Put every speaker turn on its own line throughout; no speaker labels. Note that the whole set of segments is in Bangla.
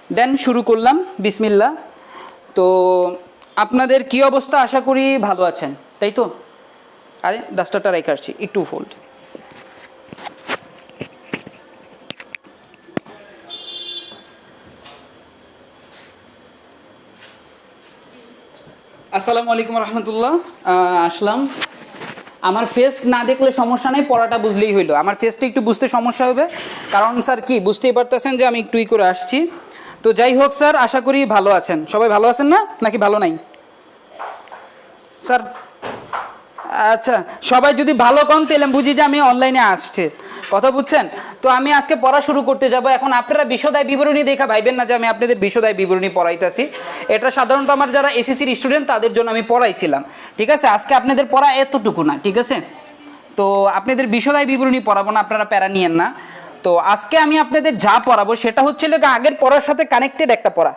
দেন শুরু করলাম বিসমিল্লাহ। তো আপনাদের কি অবস্থা? আশা করি ভালো আছেন, তাই তো? আরে ডাস্টারটা রেখে আসছি, একটু ফোল্ড। আসসালামু আলাইকুম রহমতুল্লাহ। আসলাম। আমার ফেস না দেখলে সমস্যা নেই, পড়াটা বুঝলেই হইলো। আমার ফেসটা একটু বুঝতে সমস্যা হবে, কারণ স্যার কি বুঝতেই পারতেছেন যে আমি একটুই করে আসছি। তো যাই হোক স্যার, আশা করি ভালো আছেন। সবাই ভালো আছেন না, নাকি ভালো নাই স্যার? আচ্ছা, সবাই যদি ভালো কন তাহলে বুঝি যে আমি অনলাইনে আসছে, কথা বুঝছেন? তো আমি আজকে পড়া শুরু করতে যাব। এখন আপনারা বিশদায় বিবরণী দেখা ভাইবেন না যে আমি আপনাদের বিশদায় বিবরণী পড়াইতেছি। এটা সাধারণত আমার যারা এসএসসির স্টুডেন্ট তাদের জন্য আমি পড়াইছিলাম, ঠিক আছে? আজকে আপনাদের পড়া এতটুকু না, ঠিক আছে? তো আপনাদের বিশদায় বিবরণী পড়াবো না, আপনারা প্যারা নিয়েন না। তো আজকে আমি আপনাদের যা পড়াবো সেটা হচ্ছে আগের পড়ার সাথে কানেক্টেড একটা পড়া।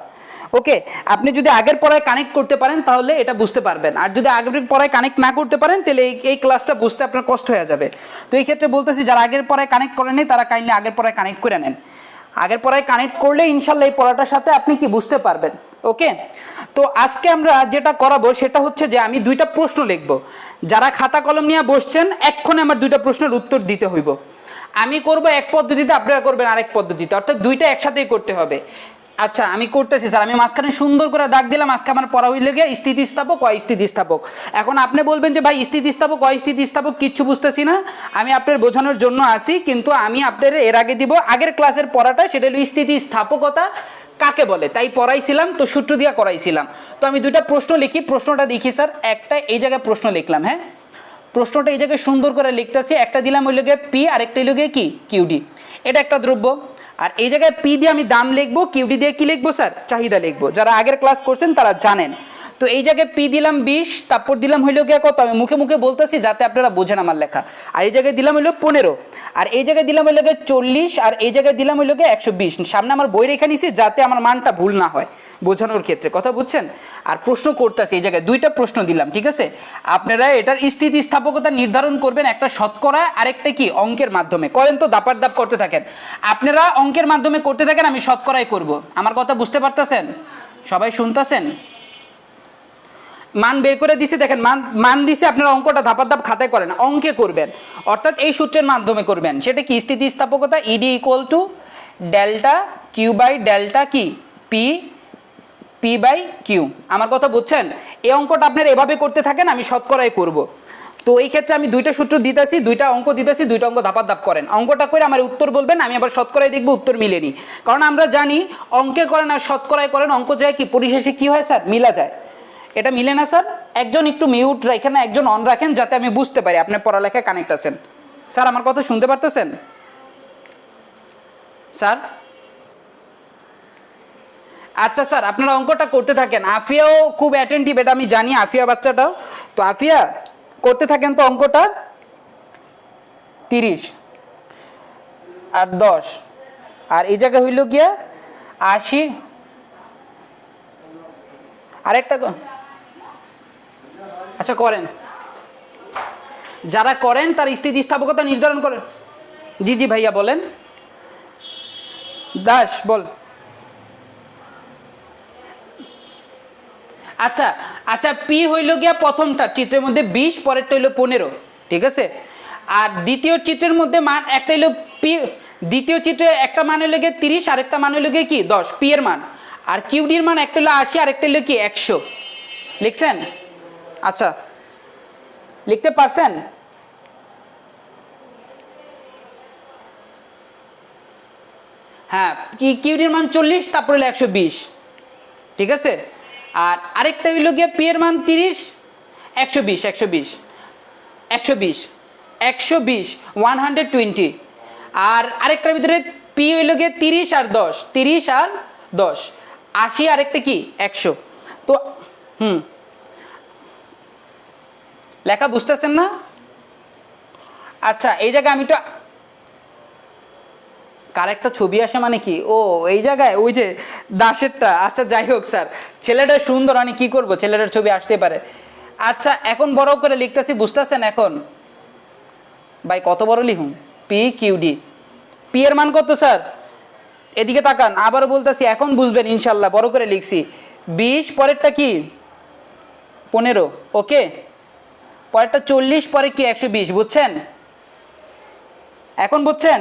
ওকে, আপনি যদি আগের পড়ায় কানেক্ট করতে পারেন তাহলে এটা বুঝতে পারবেন, আর যদি আগের পড়ায় কানেক্ট না করতে পারেন তাহলে এই ক্লাসটা বুঝতে আপনার কষ্ট হয়ে যাবে। তো এই ক্ষেত্রে বলতেছি, যারা আগের পড়ায় কানেক্ট করেনি তারা কাইন্ডলি আগের পড়ায় কানেক্ট করে নেন। আগের পড়ায় কানেক্ট করলে ইনশাল্লাহ এই পড়াটার সাথে আপনি কি বুঝতে পারবেন। ওকে, তো আজকে আমরা যেটা করাবো সেটা হচ্ছে যে আমি দুইটা প্রশ্ন লিখব। যারা খাতা কলম নিয়ে বসছেন, এক্ষণে আমার দুইটা প্রশ্নের উত্তর দিতে হইব। আমি করব এক পদ্ধতিতে, আপনারা করবেন আরেক পদ্ধতিতে, অর্থাৎ দুইটা একসাথেই করতে হবে। আচ্ছা, আমি করতেছি স্যার। আমি মাঝখানে সুন্দর করে দাগ দিলাম। আজকে আমার পড়া হইলে গিয়ে স্থিতিস্থাপক, অস্থিতিস্থাপক। এখন আপনি বলবেন যে ভাই স্থিতিস্থাপক অস্থিতিস্থাপক কিচ্ছু বুঝতেছি না, আমি আপনার বোঝানোর জন্য আসি, কিন্তু আমি আপনার এর আগে দিব আগের ক্লাসের পড়াটা, সেটা হলো স্থিতিস্থাপকতা কাকে বলে, তাই পড়াইছিলাম, তো সূত্র দিয়া করাইছিলাম। তো আমি দুইটা প্রশ্ন লিখি, প্রশ্নটা দেখি স্যার। একটা এই জায়গায় প্রশ্ন লিখলাম, হ্যাঁ, প্রশ্নটা এই জায়গায় সুন্দর করে লিখতেছি। একটা দিলাম হইল গিয়ে পি, আর একটা হইল গিয়ে কি কিউডি। এটা একটা দ্রব্য। আর এই জায়গায় পি দিয়ে আমি দাম লিখবো, কিউডি দিয়ে কি লিখবো স্যার? চাহিদা লিখবো। যারা আগের ক্লাস করছেন তারা জানেন। তো এই জায়গায় পি দিলাম 20, তারপর দিলাম হইল গিয়ে কত, আমি মুখে মুখে বলতেছি যাতে আপনারা বোঝেন আমার লেখা। আর এই জায়গায় দিলাম হইল 15, আর এই জায়গায় দিলাম হইল গিয়ে 40, আর এই জায়গায় দিলাম হইল গিয়ে 120। সামনে আমার বই রেখা নিছি যাতে আমার মানটা ভুল না হয় বোঝানোর ক্ষেত্রে, কথা বুঝছেন? আর প্রশ্ন করতেছি, এই জায়গায় দুইটা প্রশ্ন দিলাম, ঠিক আছে? আপনারা এটার স্থিতিস্থাপকতা নির্ধারণ করবেন, একটা শতকরা আরেকটা কি অঙ্কের মাধ্যমে। করেন তো, দাপার দাপ করতে থাকেন। আপনারা অঙ্কের মাধ্যমে করতে থাকেন, আমি শতকরাই করব। আমার কথা বুঝতে পারতেছেন? সবাই শুনতেছেন? মান বের করে দিছে, দেখেন মান মান দিছে। আপনারা অঙ্কটা ধাপার ধাপ খাতায় করেন, অঙ্কে করবেন, অর্থাৎ এই সূত্রের মাধ্যমে করবেন। সেটা কি? স্থিতিস্থাপকতা ED equal to delta Q by delta কি পি, পি বাই কিউ। আমার কথা বুঝছেন? এই অঙ্কটা আপনারা এভাবে করতে থাকেন, আমি শতকরাই করব। তো এই ক্ষেত্রে আমি দুইটা সূত্র দিতেছি, দুইটা অঙ্ক দিতেছি, দুইটা অঙ্ক ধাপার ধাপ করেন। অঙ্কটা করে আমার উত্তর বলবেন, আমি আবার শতকরাই দেখবো উত্তর মিলেনি। কারণ আমরা জানি অঙ্কে করেন আর শতকরাই করেন, অঙ্ক যায় কি পরিশেষে কি হয় স্যার? মিলা যায়। এটা মিলে না স্যার? একজন একটু মিউট রাখেন না, একজন অন রাখেন, যাতে আমি বুঝতে পারি আপনার পড়ালেখায় কানেক্ট আছেন। স্যার আমার কথা শুনতে পারতেছেন স্যার? আচ্ছা স্যার, আপনারা অঙ্কটা করতে থাকেন। আফিয়াও খুব অ্যাটেন্টিভ, এটা আমি জানি, আফিয়া বাচ্চাটাও। তো আফিয়া করতে থাকেন তো অঙ্কটা। 30 আর 10, আর এই জায়গায় হইল গিয়া 80। আরেকটা আচ্ছা করেন, যারা করেন তার স্থিতিস্থাপকতা নির্ধারণ করেন। জি জি ভাইয়া বলেন। দাস বল। আচ্ছা আচ্ছা, পি হইল গিয়া প্রথমটা চিত্রের মধ্যে 20, পরেরটা হইল 15, ঠিক আছে? আর দ্বিতীয় চিত্রের মধ্যে মান একটা হইল পি, দ্বিতীয় চিত্রে একটা মান হইল গিয়ে 30, আর একটা মান হইল গিয়ে কি 10, পি এর মান। আর কিউডির মান একটা হইল 80, আর একটা হইল কি 100। লিখছেন? আচ্ছা, লিখতে পারছেন? হ্যাঁ, কিউডির মান 40, তারপর হলো 120, ঠিক আছে? আর আরেকটা হইল গিয়ে পি এর মান 30, 120 120 120 120 120। আর আরেকটার ভিতরে পি হইল গিয়ে 30 আর 10, 30 আর 10 80, আরেকটা কি 100। তো লেখা বুঝতেছেন না? আচ্ছা, এই জায়গায় আমি তো কার একটা ছবি আসে মানে কি? ও এই জায়গায় ওই যে দাসেরটা। আচ্ছা যাই হোক স্যার, ছেলেটা সুন্দর, আমি কি করব, ছেলেটার ছবি আসতে পারে। আচ্ছা এখন বড় করে লিখতেছি, বুঝতেছেন এখন? ভাই কত বড় লিখুন? P QD. পি এর মান কত স্যার? এদিকে তাকান, আবারও বলতেছি, এখন বুঝবেন ইনশাল্লাহ, বড় করে লিখছি। 20 পরেরটা কি 15, ওকে। পরেরটা 40, পরে কি 120, বুঝছেন? এখন বুঝছেন?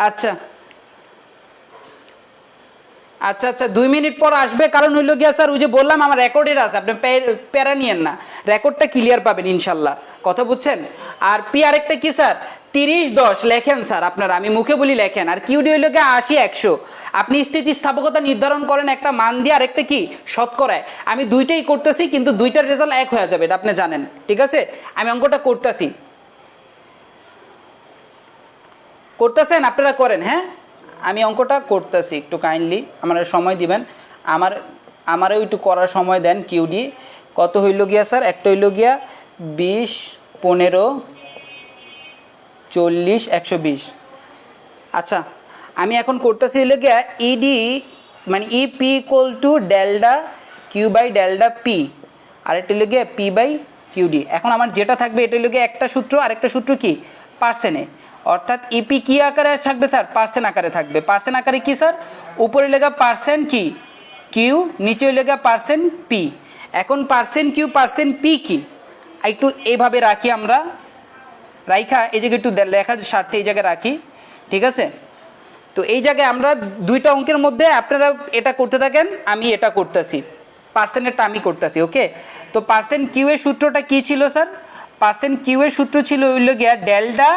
আচ্ছা আচ্ছা আচ্ছা 2 মিনিট পর আসবে, কারণ হইল গিয়া স্যার ওই যে বললাম আমার রেকর্ডের আছে, আপনি প্যারা নিয়েন না, রেকর্ডটা ক্লিয়ার পাবেন ইনশাল্লাহ, কথা বুঝছেন? আর পি আরেকটা কি স্যার 30-10 লেখেন স্যার আপনারা, আমি মুখে বলি লেখেন। আর কিউডি হইল গিয়ে 80-100, আপনি স্থিতিস্থাপকতা নির্ধারণ করেন একটা মান দিয়ে, আরেকটা কি শতকরায়। আমি দুইটাই করতেছি, কিন্তু দুইটার রেজাল্ট এক হয়ে যাবে, এটা আপনি জানেন, ঠিক আছে? আমি অঙ্কটা করতেছেন, আপনারা করেন, হ্যাঁ? আমি অঙ্কটা করতেছি, একটু কাইন্ডলি আমার সময় দিবেন, আমারও একটু করার সময় দেন। কিউডি কত হইল গিয়া স্যার? একটা হইল গিয়া 20, 15, 40, 120। আচ্ছা, আমি এখন করতেছি হইল গিয়া ইডি মানে EP equal to delta Q by delta P, আর এটা হইল গিয়া পি বাই কিউডি। এখন আমার যেটা থাকবে এটা হইল গিয়া একটা সূত্র, আরেকটা সূত্র কি পার্সেন্টে, অর্থাৎ ইপি কি আকারে থাকবে স্যার? পার্সেন্ট আকারে থাকবে। পার্সেন্ট আকারে কি স্যার? উপরে লেখা পার্সেন্ট কি কিউ, নিচে লেখা পার্সেন্ট পি। এখন পার্সেন্ট কিউ পার্সেন্ট পি কি একটু এইভাবে রাখি আমরা, রাইখা এই জায়গায় একটু লেখার স্বার্থে এই জায়গায় রাখি, ঠিক আছে? তো এই জায়গায় আমরা দুইটা অঙ্কের মধ্যে আপনারা এটা করতে থাকেন, আমি এটা করতেছি, পার্সেন্টেরটা আমি করতেছি, ওকে? তো পার্সেন্ট কিউ এর সূত্রটা কি ছিল স্যার? পার্সেন্ট কিউ এর সূত্র ছিল হইল গিয়া ডেল্টা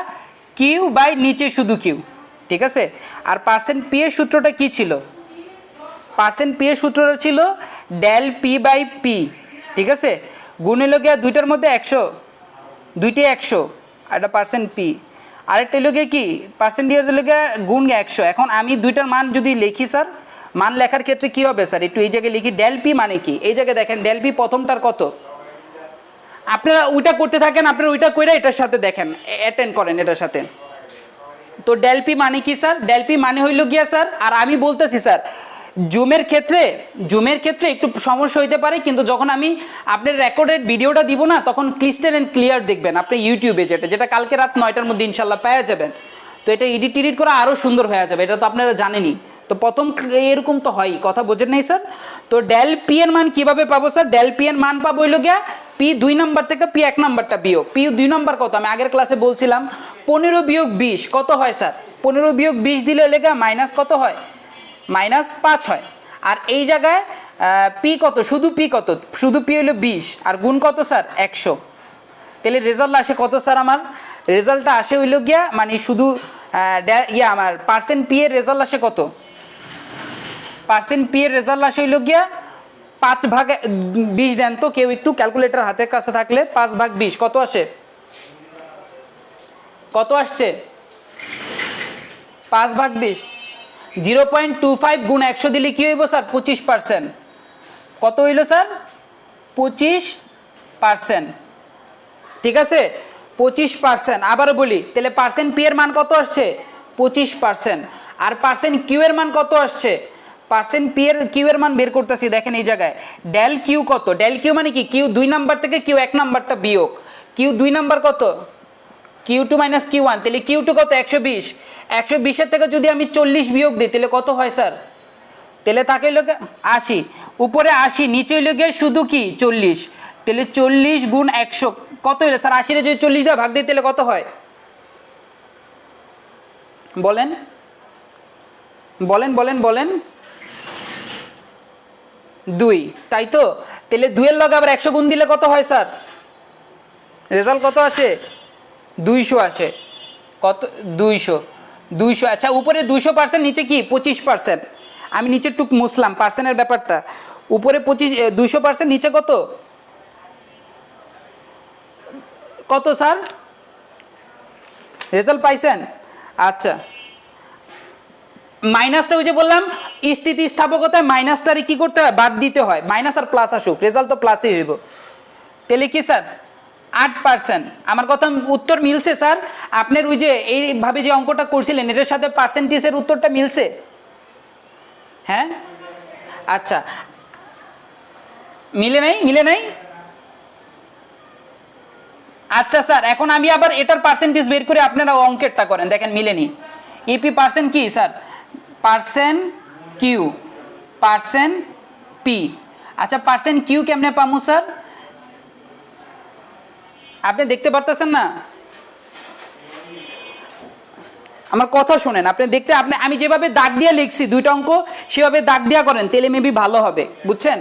কিউ বাই নিচে শুধু কিউ, ঠিক আছে? আর পার্সেন্ট পি এর সূত্রটা কি ছিল? পার্সেন্ট পি এর সূত্রটা ছিল ডেল পি বাই পি, ঠিক আছে? গুণ হইল গিয়া দুইটার মধ্যে 100, দুইটাই 100, আর এটা পার্সেন্ট পি, আরেকটা হইল গিয়ে কি পার্সেন্ট ডি হইল গিয়া গুণ 100। এখন আমি দুইটার মান যদি লিখি স্যার, মান লেখার ক্ষেত্রে কি হবে স্যার? একটু এই জায়গায় লিখি, ডেল পি মানে কি, এই জায়গায় দেখেন ডেল পি প্রথমটার কত, আপনারা ওইটা করতে থাকেন, আপনারা ওইটা কইরা এটার সাথে দেখেন, অ্যাটেন্ড করেন এটার সাথে। তো ডেল পি মানে কি স্যার? ডেল পি মানে হইল গিয়া স্যার, আর আমি বলতেছি স্যার জুমের ক্ষেত্রে একটু সমস্যা হইতে পারে, কিন্তু যখন আমি আপনার রেকর্ডেড ভিডিওটা দিব না, তখন ক্লিস্টার অ্যান্ড ক্লিয়ার দেখবেন আপনি ইউটিউবে, যেটা কালকে রাত 9টার মধ্যে ইনশাল্লাহ পেয়ে যাবেন। তো এটা এডিট করা আরও সুন্দর হয়ে যাবে, এটা তো আপনারা জানেনই। তো প্রথম এরকম তো হয়ই, কথা বোঝেন নাই স্যার? তো ডেল পি এর মান কিভাবে পাবো স্যার? ডেল পি এর মান পাবো হইল গিয়া পি 2 নাম্বার থেকে পি 1 নাম্বারটা বিয়োগ। পি 2 নাম্বার কত আমি আগের ক্লাসে বলছিলাম, 15 বিয়োগ 20 কত হয় স্যার? 15 বিয়োগ 20 দিলে হইলে গিয়া মাইনাস কত হয়? -5 হয়। আর এই জায়গায় পি কত? শুধু পি কত? শুধু পি হইল 20, আর গুণ কত স্যার? 100। তাহলে রেজাল্ট আসে কত স্যার? আমার রেজাল্টটা আসে হইল গিয়া মানে শুধু আমার পার্সেন্ট পি এর রেজাল্ট আসে কত? পার্সেন্ট পি এর রেজাল্ট আসে হইল গিয়া 5/20 দেন তো কেউ একটু, ক্যালকুলেটর হাতের কাছে থাকলে 5/20 কত আসে? কত আসছে? 5/20 0.25 গুণ 100 দিলে কি হইব স্যার? 25%। কত হইল স্যার? 25%, ঠিক আছে? 25%। আবারও বলি, তাহলে পার্সেন্ট পি এর মান কত আসছে? 25%। আর পার্সেন্ট কিউ এর মান কত আসছে? পার্সেন্ট পি এর কিউ এর মান বের করতেছি, দেখেন এই জায়গায় ডেল কিউ কত? ডেল কিউ মানে কি? কিউ 2 নাম্বার থেকে কিউ 1 নাম্বারটা বিয়োগ। কিউ 2 নাম্বার কত? Q2 মাইনাস Q1, তাহলে Q2 কত? 120। 120 এর থেকে যদি আমি 40 বিয়োগ দিই তাহলে কত হয় স্যার? তাহলে থাকে হইল 80, উপরে 80, নিচে হইল গিয়ে শুধু কি 40। তাহলে 40 গুণ 100 কত হইলো স্যার? 80 যদি 40 দিয়ে ভাগ দিই তাহলে কত হয়? বলেন বলেন বলেন বলেন 2, তাই তো? তাহলে 2 এর লগে আবার 100 গুণ দিলে কত হয় স্যার? রেজাল্ট কত আসে? 200 আসে। কত? 200। আচ্ছা, উপরে 200%, নিচে কি 25%। আমি নিচের টুক মুসলাম পার্সেন্টের ব্যাপারটা, উপরে 200%, নিচে কত? কত স্যার? রেজাল্ট পাইছেন? আচ্ছা, মাইনাসটা ওই যে বললাম স্থিতিস্থাপকতায় মাইনাসটারে কি করতে হয়? বাদ দিতে হয়। মাইনাস আর প্লাস আসুক, রেজাল্ট তো প্লাসই হইব। তাহলে কি স্যার? 8%। আমার কথা উত্তর মিলছে স্যার? আপনার ওই যে এইভাবে যে অঙ্কটা করছিলেন এটার সাথে পার্সেন্টেজের উত্তরটা মিলছে? হ্যাঁ, আচ্ছা, মিলে নাই? আচ্ছা স্যার, এখন আমি আবার এটার পার্সেন্টেজ বের করে আপনারা অঙ্কেরটা করেন, দেখেন মিলেনি। ইপি পার্সেন্ট কি sir, percent Q, percent P. আচ্ছা পার্সেন্ট কিউ কেমনে পামু স্যার, আপনি দেখতে পারতেছেন না, আমার কথা শোনেন, আপনি দেখতে আপনি আমি যেভাবে দাগ দিয়ে লিখছি দুইটা অঙ্ক সেভাবে দাগ দিয়া করেন, তাহলে মেবি ভালো হবে, বুঝছেন।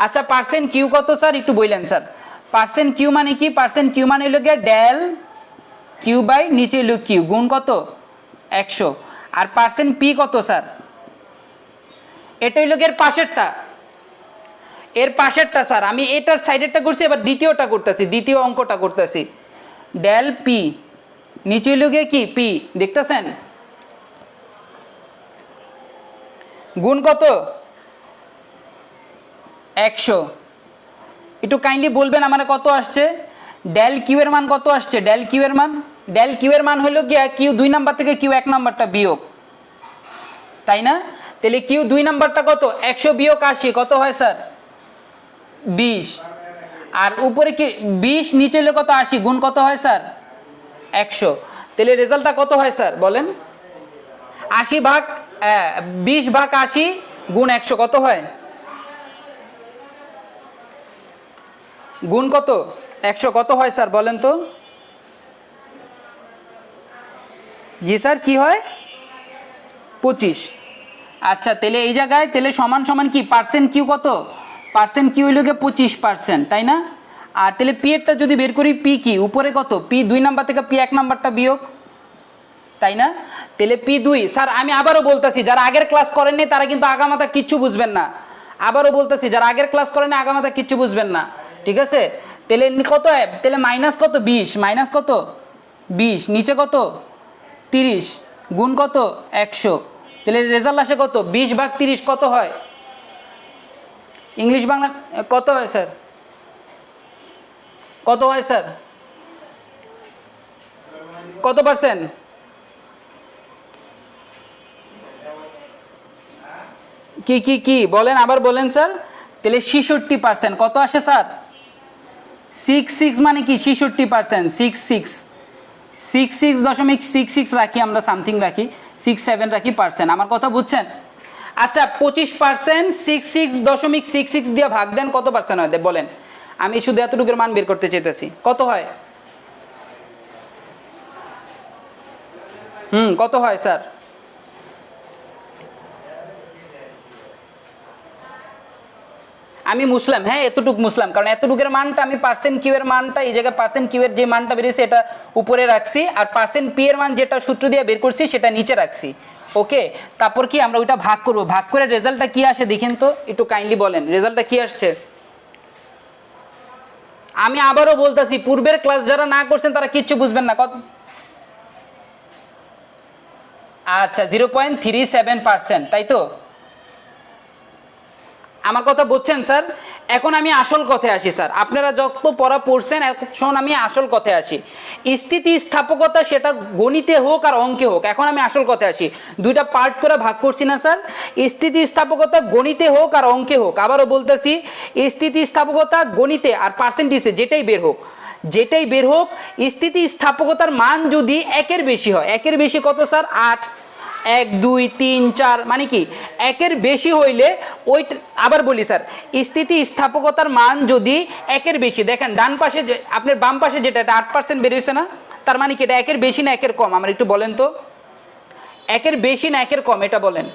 আচ্ছা পার্সেন্ট কিউ কত স্যার একটু বললেন স্যার, পার্সেন্ট কিউ মানে কি, পার্সেন্ট কিউ মানে হলো গিয়ে ডেল কিউ বাই নিচে হলো কিউ গুণ কত 100, আর পার্সেন্ট পি কত স্যার, এটা হইল এর পাশেরটা, এর পাশেরটা স্যার, আমি এটার সাইডেরটা করছি, এবার দ্বিতীয়টা করতেছি, দ্বিতীয় অঙ্কটা করতেছি, ডেল পি নিচে হইল গিয়ে কি পি, দেখতেছেন গুণ কত 100। একটু কাইন্ডলি বলবেন আমার কত আসছে, ডেল কিউ এর মান কত আসছে, ডেল কিউ এর মান, ডেল কিউ এর মান হলো গিয়া কিউ 2 নাম্বার থেকে কিউ 1 নাম্বারটা বিয়োগ, তাই না, তাহলে কিউ 2 নাম্বারটা কত 100 বিয়োগ 80 কত হয় স্যার 20, আর উপরে কি 20 নিচে হলে কত 80 গুণ কত হয় স্যার 100, তাহলে রেজাল্টটা কত হয় স্যার বলেন, 80 ভাগ 20 ভাগ 80 গুণ 100 কত হয়, গুণ কত 100 কত হয় স্যার বলেন তো, জি স্যার কি হয় 25। আচ্ছা তাহলে এই জায়গায় তাহলে সমান সমান কি পার্সেন্ট কিউ কত, পার্সেন্ট কিউ হইল গিয়ে 25%, তাই না, আর তাহলে পি এরটা যদি বের করি পি কি উপরে কত পি 2 নাম্বার থেকে পি 1 নাম্বারটা বিয়োগ, তাই না, তাহলে পি 2 স্যার আমি আবারও বলতেছি যারা আগের ক্লাস করেননি তারা কিন্তু আগামাতা কিচ্ছু বুঝবেন না, আবারও বলতেছি যারা আগের ক্লাস করেননি আগামাতা কিচ্ছু বুঝবেন না, ঠিক আছে, তাহলে কত হয়, তাহলে মাইনাস কত 20, মাইনাস কত 20 নিচে কত 30 গুণ কত 100, তাহলে রেজাল্ট আসে কত 20 ভাগ 30 কত হয়, ইংলিশ বাংলা কত হয় স্যার, কত হয় স্যার, কত পার্সেন্ট, কি কি কি বলেন আবার বলেন স্যার, তাহলে 66% কত আসে স্যার 66 মানে কি 66%, 66.66 রাখি আমরা, সামথিং রাখি 67 রাখি পার্সেন্ট, আমার কথা বুঝছেন। আচ্ছা 25% 66.66 দিয়ে ভাগ দেন কত পার্সেন্ট হয় বলেন, আমি শুধু এতটুকুর মান বের করতে চাইতেছি কত হয়, কত হয় স্যার, আমি মুসলাম, হ্যাঁ এতটুকু মুসলাম, কারণ এতটুকুর মানটা আমি পার্সেন্ট কিউ এর মানটা এই জায়গায় পার্সেন্ট কিউ এর যে মানটা বেরিয়েছে এটা উপরে রাখছি, আর পার্সেন্ট পি এর মান যেটা সূত্র দিয়ে বের করছি সেটা নিচে রাখছি, ওকে। তারপর কি আমরা ওইটা ভাগ করব, ভাগ করে রেজাল্টটা কি আসে দেখেন তো একটু কাইন্ডলি বলেন, রেজাল্টটা কি আসছে, আমি আবারও বলতেছি পূর্বের ক্লাস যারা না করছেন তারা কিচ্ছু বুঝবেন না, কত, আচ্ছা 0.37%, তাই তো, আমার কথা বুঝছেন স্যার। এখন আমি আসল কথায় আসি স্যার, আপনারা যত পড়া পড়ছেন এখন আমি আসল কথায় আসি, স্থিতিস্থাপকতা সেটা গণিতে হোক আর অঙ্কে হোক, এখন আমি আসল কথায় আসি, দুইটা পার্ট করে ভাগ করছি না স্যার, স্থিতিস্থাপকতা গণিতে হোক আর অঙ্কে হোক, আবারও বলতেছি স্থিতিস্থাপকতা গণিতে আর পার্সেন্টেজে যেটাই বের হোক, যেটাই বের হোক, স্থিতিস্থাপকতার মান যদি 1-এর বেশি হয়, 1-এর বেশি কত স্যার 8, 1 2 3 4 মানে কি 1-এর বেশি হইলে ওই, আবার বলি স্যার স্থিতিস্থাপকতার মান যদি 1-এর বেশি, দেখেন ডান পাশে আপনার বাম পাশে যেটা এটা 8% বেরিয়েছে না, তার মানে কি এটা 1-এর বেশি না 1-এর কম, আমার একটু বলেন তো 1-এর বেশি না 1-এর কম এটা বলেন,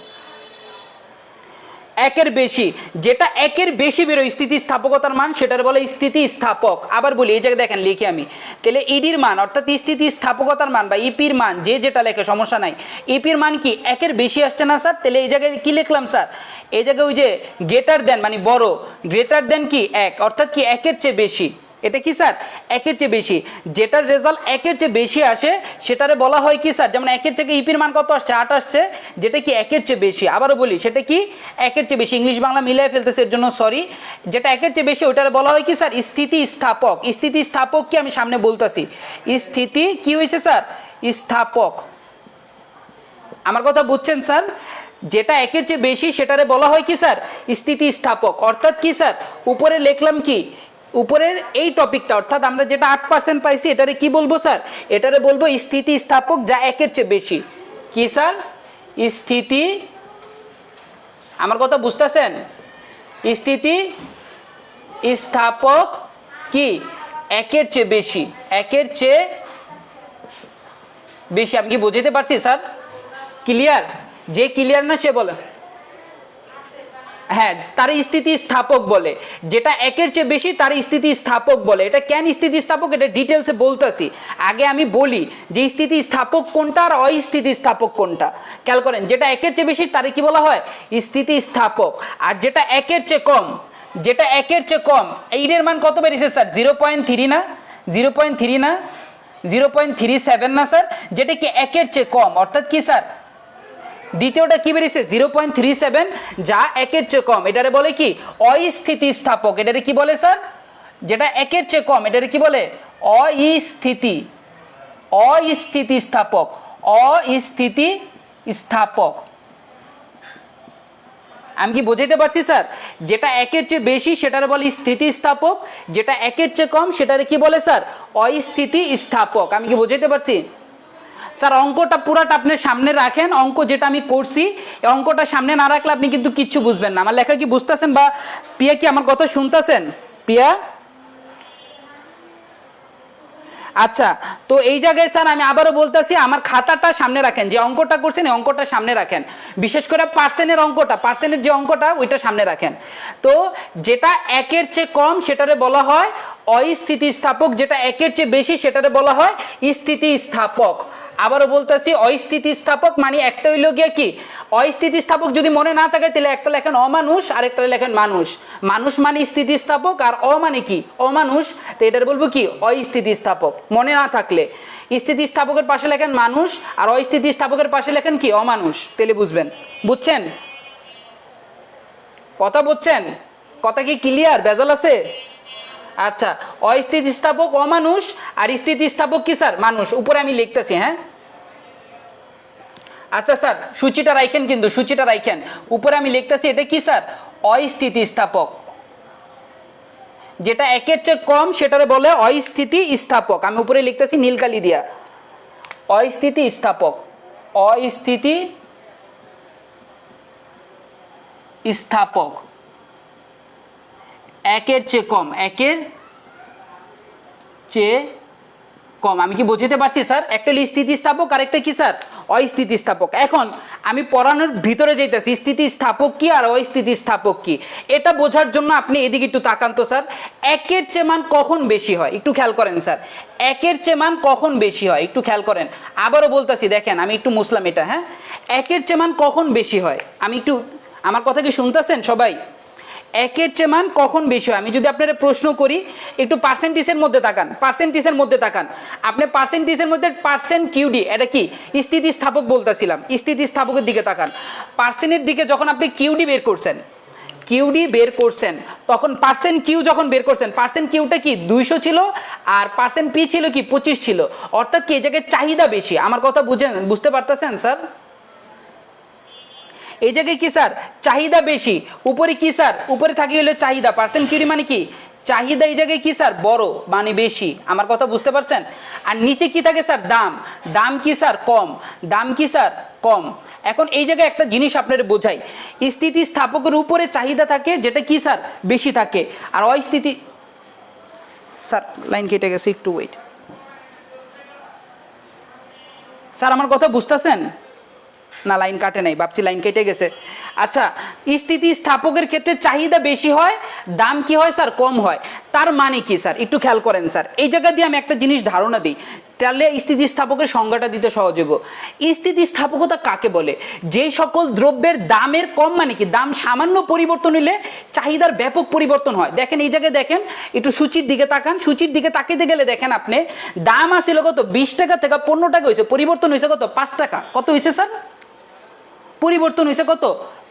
1-এর বেশি, যেটা 1-এর বেশি বেরোয় স্থিতিস্থাপকতার মান সেটার বলে স্থিতিস্থাপক। আবার বলি এই জায়গায় দেখেন লিখি আমি, তাহলে ইডির মান অর্থাৎ স্থিতিস্থাপকতার মান বা ইপির মান যে যেটা লেখে সমস্যা নাই, ইপির মান কি 1-এর বেশি আসছে না স্যার, তাহলে এই জায়গায় কি লিখলাম স্যার, এই জায়গায় ওই যে গ্রেটার দেন মানে বড়, গ্রেটার দেন কি 1 অর্থাৎ কি 1-এর চেয়ে বেশি, এটা কি স্যার 1-এর চেয়ে বেশি, যেটার রেজাল্ট 1-এর চেয়ে বেশি আসে সেটারে বলা হয় কি স্যার, যেমন 1-এর থেকে ইপির মান কত আসছে 8 আসছে, যেটা কি 1-এর চেয়ে বেশি, আবারও বলি সেটা কি 1-এর চেয়ে বেশি, ইংলিশ বাংলা মিলিয়ে ফেলতেছে এর জন্য সরি, যেটা 1-এর চেয়ে বেশি ওটারে বলা হয় কি স্যার স্থিতিস্থাপক, স্থিতিস্থাপক কি আমি সামনে বলতেছি, স্থিতি কি হয়েছে স্যার স্থাপক, আমার কথা বুঝছেন স্যার, যেটা 1-এর চেয়ে বেশি সেটারে বলা হয় কি স্যার স্থিতিস্থাপক, অর্থাৎ কি স্যার উপরে লিখলাম কি উপরের এই টপিকটা অর্থাৎ আমরা যেটা 8% পাইছি এটারে কি বলবো স্যার? এটারে বলবো স্থিতিস্থাপক যা একের চেয়ে বেশি। কি স্যার? স্থিতি, আমার কথা বুঝতেছেন? স্থিতিস্থাপক কি একের চেয়ে বেশি, একের চেয়ে বেশি। আমি কি বুঝাতে পারছি স্যার? ক্লিয়ার? যে ক্লিয়ার না সে বলে। হ্যাঁ, তার স্থিতিস্থাপক বলে, যেটা একের চেয়ে বেশি তার স্থিতিস্থাপক বলে। এটা কেন স্থিতিস্থাপক এটা ডিটেলসে বলতেছি। আগে আমি বলি যে স্থিতিস্থাপক কোনটা আর অস্থিতিস্থাপক কোনটা। খেয়াল করেন, যেটা একের চেয়ে বেশি তারে কি বলা হয়? স্থিতিস্থাপক। আর যেটা একের চেয়ে কম, যেটা একের চেয়ে কম, এইটার মান কত বেরিয়েছে স্যার? 0.3 না? 0.3 না? 0.37 না স্যার? যেটা কি একের চেয়ে কম, অর্থাৎ কি স্যার? দ্বিতীয়টা কি বেরিয়েছে? 0.37, যা একের চেয়ে কম। এটারে বলে কি? অস্থিতিস্থাপক। এটারে কি বলে স্যার? যেটা একের চেয়ে কম এটারে কি বলে? অস্থিতিস্থাপক। অস্থিতিস্থাপক। আমি কি বোঝাইতে পারছি স্যার? যেটা একের চেয়ে বেশি সেটারে বলে স্থিতিস্থাপক, যেটা একের চেয়ে কম সেটারে কি বলে স্যার? অস্থিতিস্থাপক। আমি কি বোঝাইতে পারছি স্যার? অঙ্কটা পুরাটা আপনার সামনে রাখেন। অঙ্ক যেটা আমি করছি এই অঙ্কটা সামনে না রাখলে আপনি কিন্তু কিচ্ছু বুঝবেন না। আমার লেখা কি বুঝতেছেন? বা প্রিয়া কি আমার কথা শুনতেছেন? প্রিয়া, আচ্ছা। তো এই জায়গায় স্যার আমি আবারও বলতেছি, আমার খাতাটা সামনে রাখেন। যে অঙ্কটা করছেন এই অঙ্কটা সামনে রাখেন, বিশেষ করে পার্সেন্টের অঙ্কটা, পার্সেন্টের যে অঙ্কটা ওইটা সামনে রাখেন। তো যেটা একের চেয়ে কম সেটারে বলা হয় অস্থিতিস্থাপক, যেটা একের চেয়ে বেশি সেটারে বলা হয় স্থিতিস্থাপক। আবারও বলতেছি, অস্থিতিস্থাপক মানে একটা হইল গিয়ে কি? অস্থিতিস্থাপক যদি মনে না থাকে তাহলে একটা লেখেন অমানুষ আর একটা লেখেন মানুষ। মানুষ মানে স্থিতিস্থাপক আর মানে কি? অমানুষ। তো এটার বলবো কি? অস্থিতিস্থাপক। মনে না থাকলে স্থিতিস্থাপকের পাশে লেখেন মানুষ আর অস্থিতিস্থাপকের পাশে লেখেন কি? অমানুষ। তাহলে বুঝবেন। বুঝছেন? কথা বুঝছেন? কথা কি ক্লিয়ার? ভেজাল আছে? আচ্ছা, অস্থিতিস্থাপক অমানুষ আর স্থিতিস্থাপক কি স্যার? মানুষ। উপরে আমি লিখতেছি, হ্যাঁ। আচ্ছা স্যার, সূচিটা রাখেন, কিন্তু সূচিটা রাখেন। উপরে আমি লিখতেছি এটা কি স্যার? অস্থিতিস্থাপক। যেটা একের চেয়ে কম সেটারে বলে অস্থিতিস্থাপক। আমি উপরে লিখতেছি নীলকালি দিয়া, অস্থিতিস্থাপক। অস্থিতিস্থাপক একের চেয়ে কম, একের চেয়ে কম। আমি কি বুঝতে পারছি স্যার? একটা হলো স্থিতিস্থাপক আর একটা কি স্যার? অস্থিতিস্থাপক। এখন আমি পড়ানোর ভিতরে যাইতেছি, স্থিতিস্থাপক কি আর অস্থিতিস্থাপক কি এটা বোঝার জন্য আপনি এদিকে একটু তাকান তো স্যার। একের চেয়ে মান কখন বেশি হয় একটু খেয়াল করেন স্যার। একের চেয়ে মান কখন বেশি হয় একটু খেয়াল করেন। আবারও বলতেছি, দেখেন আমি একটু মুসলাম এটা, হ্যাঁ। একের চেয়ে মান কখন বেশি হয়, আমি একটু, আমার কথা কি শুনতেছেন সবাই? একের চেয়ে মান কখন বেশি হয়? আমি যদি আপনারা প্রশ্ন করি, একটু পার্সেন্টেজের মধ্যে তাকান, পার্সেন্টেজের মধ্যে তাকান। আপনি পার্সেন্টেজের মধ্যে পার্সেন্ট কিউডি, এটা কি? স্থিতিস্থাপক বলতেছিলাম, স্থিতিস্থাপকের দিকে তাকান। পার্সেন্টের দিকে যখন আপনি কিউডি বের করছেন, কিউডি বের করছেন, তখন পার্সেন্ট কিউ যখন বের করছেন, পার্সেন্ট কিউটা কি 200 ছিল আর পার্সেন্ট পি ছিল কি 25 ছিল। অর্থাৎ কি এই জায়গায় চাহিদা বেশি। আমার কথা বুঝতে পারতেছেন স্যার? এই জায়গায় কি স্যার? চাহিদা বেশি। উপরে কি স্যার? উপরে থাকে হলো চাহিদা, পার্সেন্ট কিউরি মানে কি? চাহিদা। এই জায়গায় কি স্যার? বড় মানে বেশি। আমার কথা বুঝতে পারছেন? আর নিচে কি থাকে স্যার? দাম। দাম কি স্যার? কম। দাম কি স্যার? কম। এখন এই জায়গায় একটা জিনিস আপনার বোঝাই, স্থিতিস্থাপকের উপরে চাহিদা থাকে যেটা কি স্যার? বেশি থাকে। আর অস্থিতি, স্যার লাইন কেটে গেছে, একটু ওয়েট। স্যার আমার কথা বুঝতেছেন? না লাইন কাটে নাই, ভাবছি লাইন কেটে গেছে। আচ্ছা, স্থিতিস্থাপকের ক্ষেত্রে চাহিদা বেশি হয়, দাম কি হয় স্যার? কম হয়। তার মানে কি স্যার? একটু খেয়াল করেন স্যার। এই জায়গা দিয়ে আমি একটা জিনিস ধারণা দিই, তাহলে স্থিতিস্থাপকের সংজ্ঞাটা দিতে সহজ হইব। স্থিতিস্থাপকতা কাকে বলে? যে সকল দ্রব্যের দামের কম, মানে কি দাম সামান্য পরিবর্তন হলে চাহিদার ব্যাপক পরিবর্তন হয়। দেখেন এই জায়গায় দেখেন, একটু সূচির দিকে তাকান। সূচির দিকে তাকাইতে গেলে দেখেন আপনি, দাম আসছিল কত? 20 টাকা থেকে 15 টাকা হয়েছে, পরিবর্তন হয়েছে কত? 5 টাকা। কত হয়েছে স্যার? পরিবর্তন হয়েছে কত?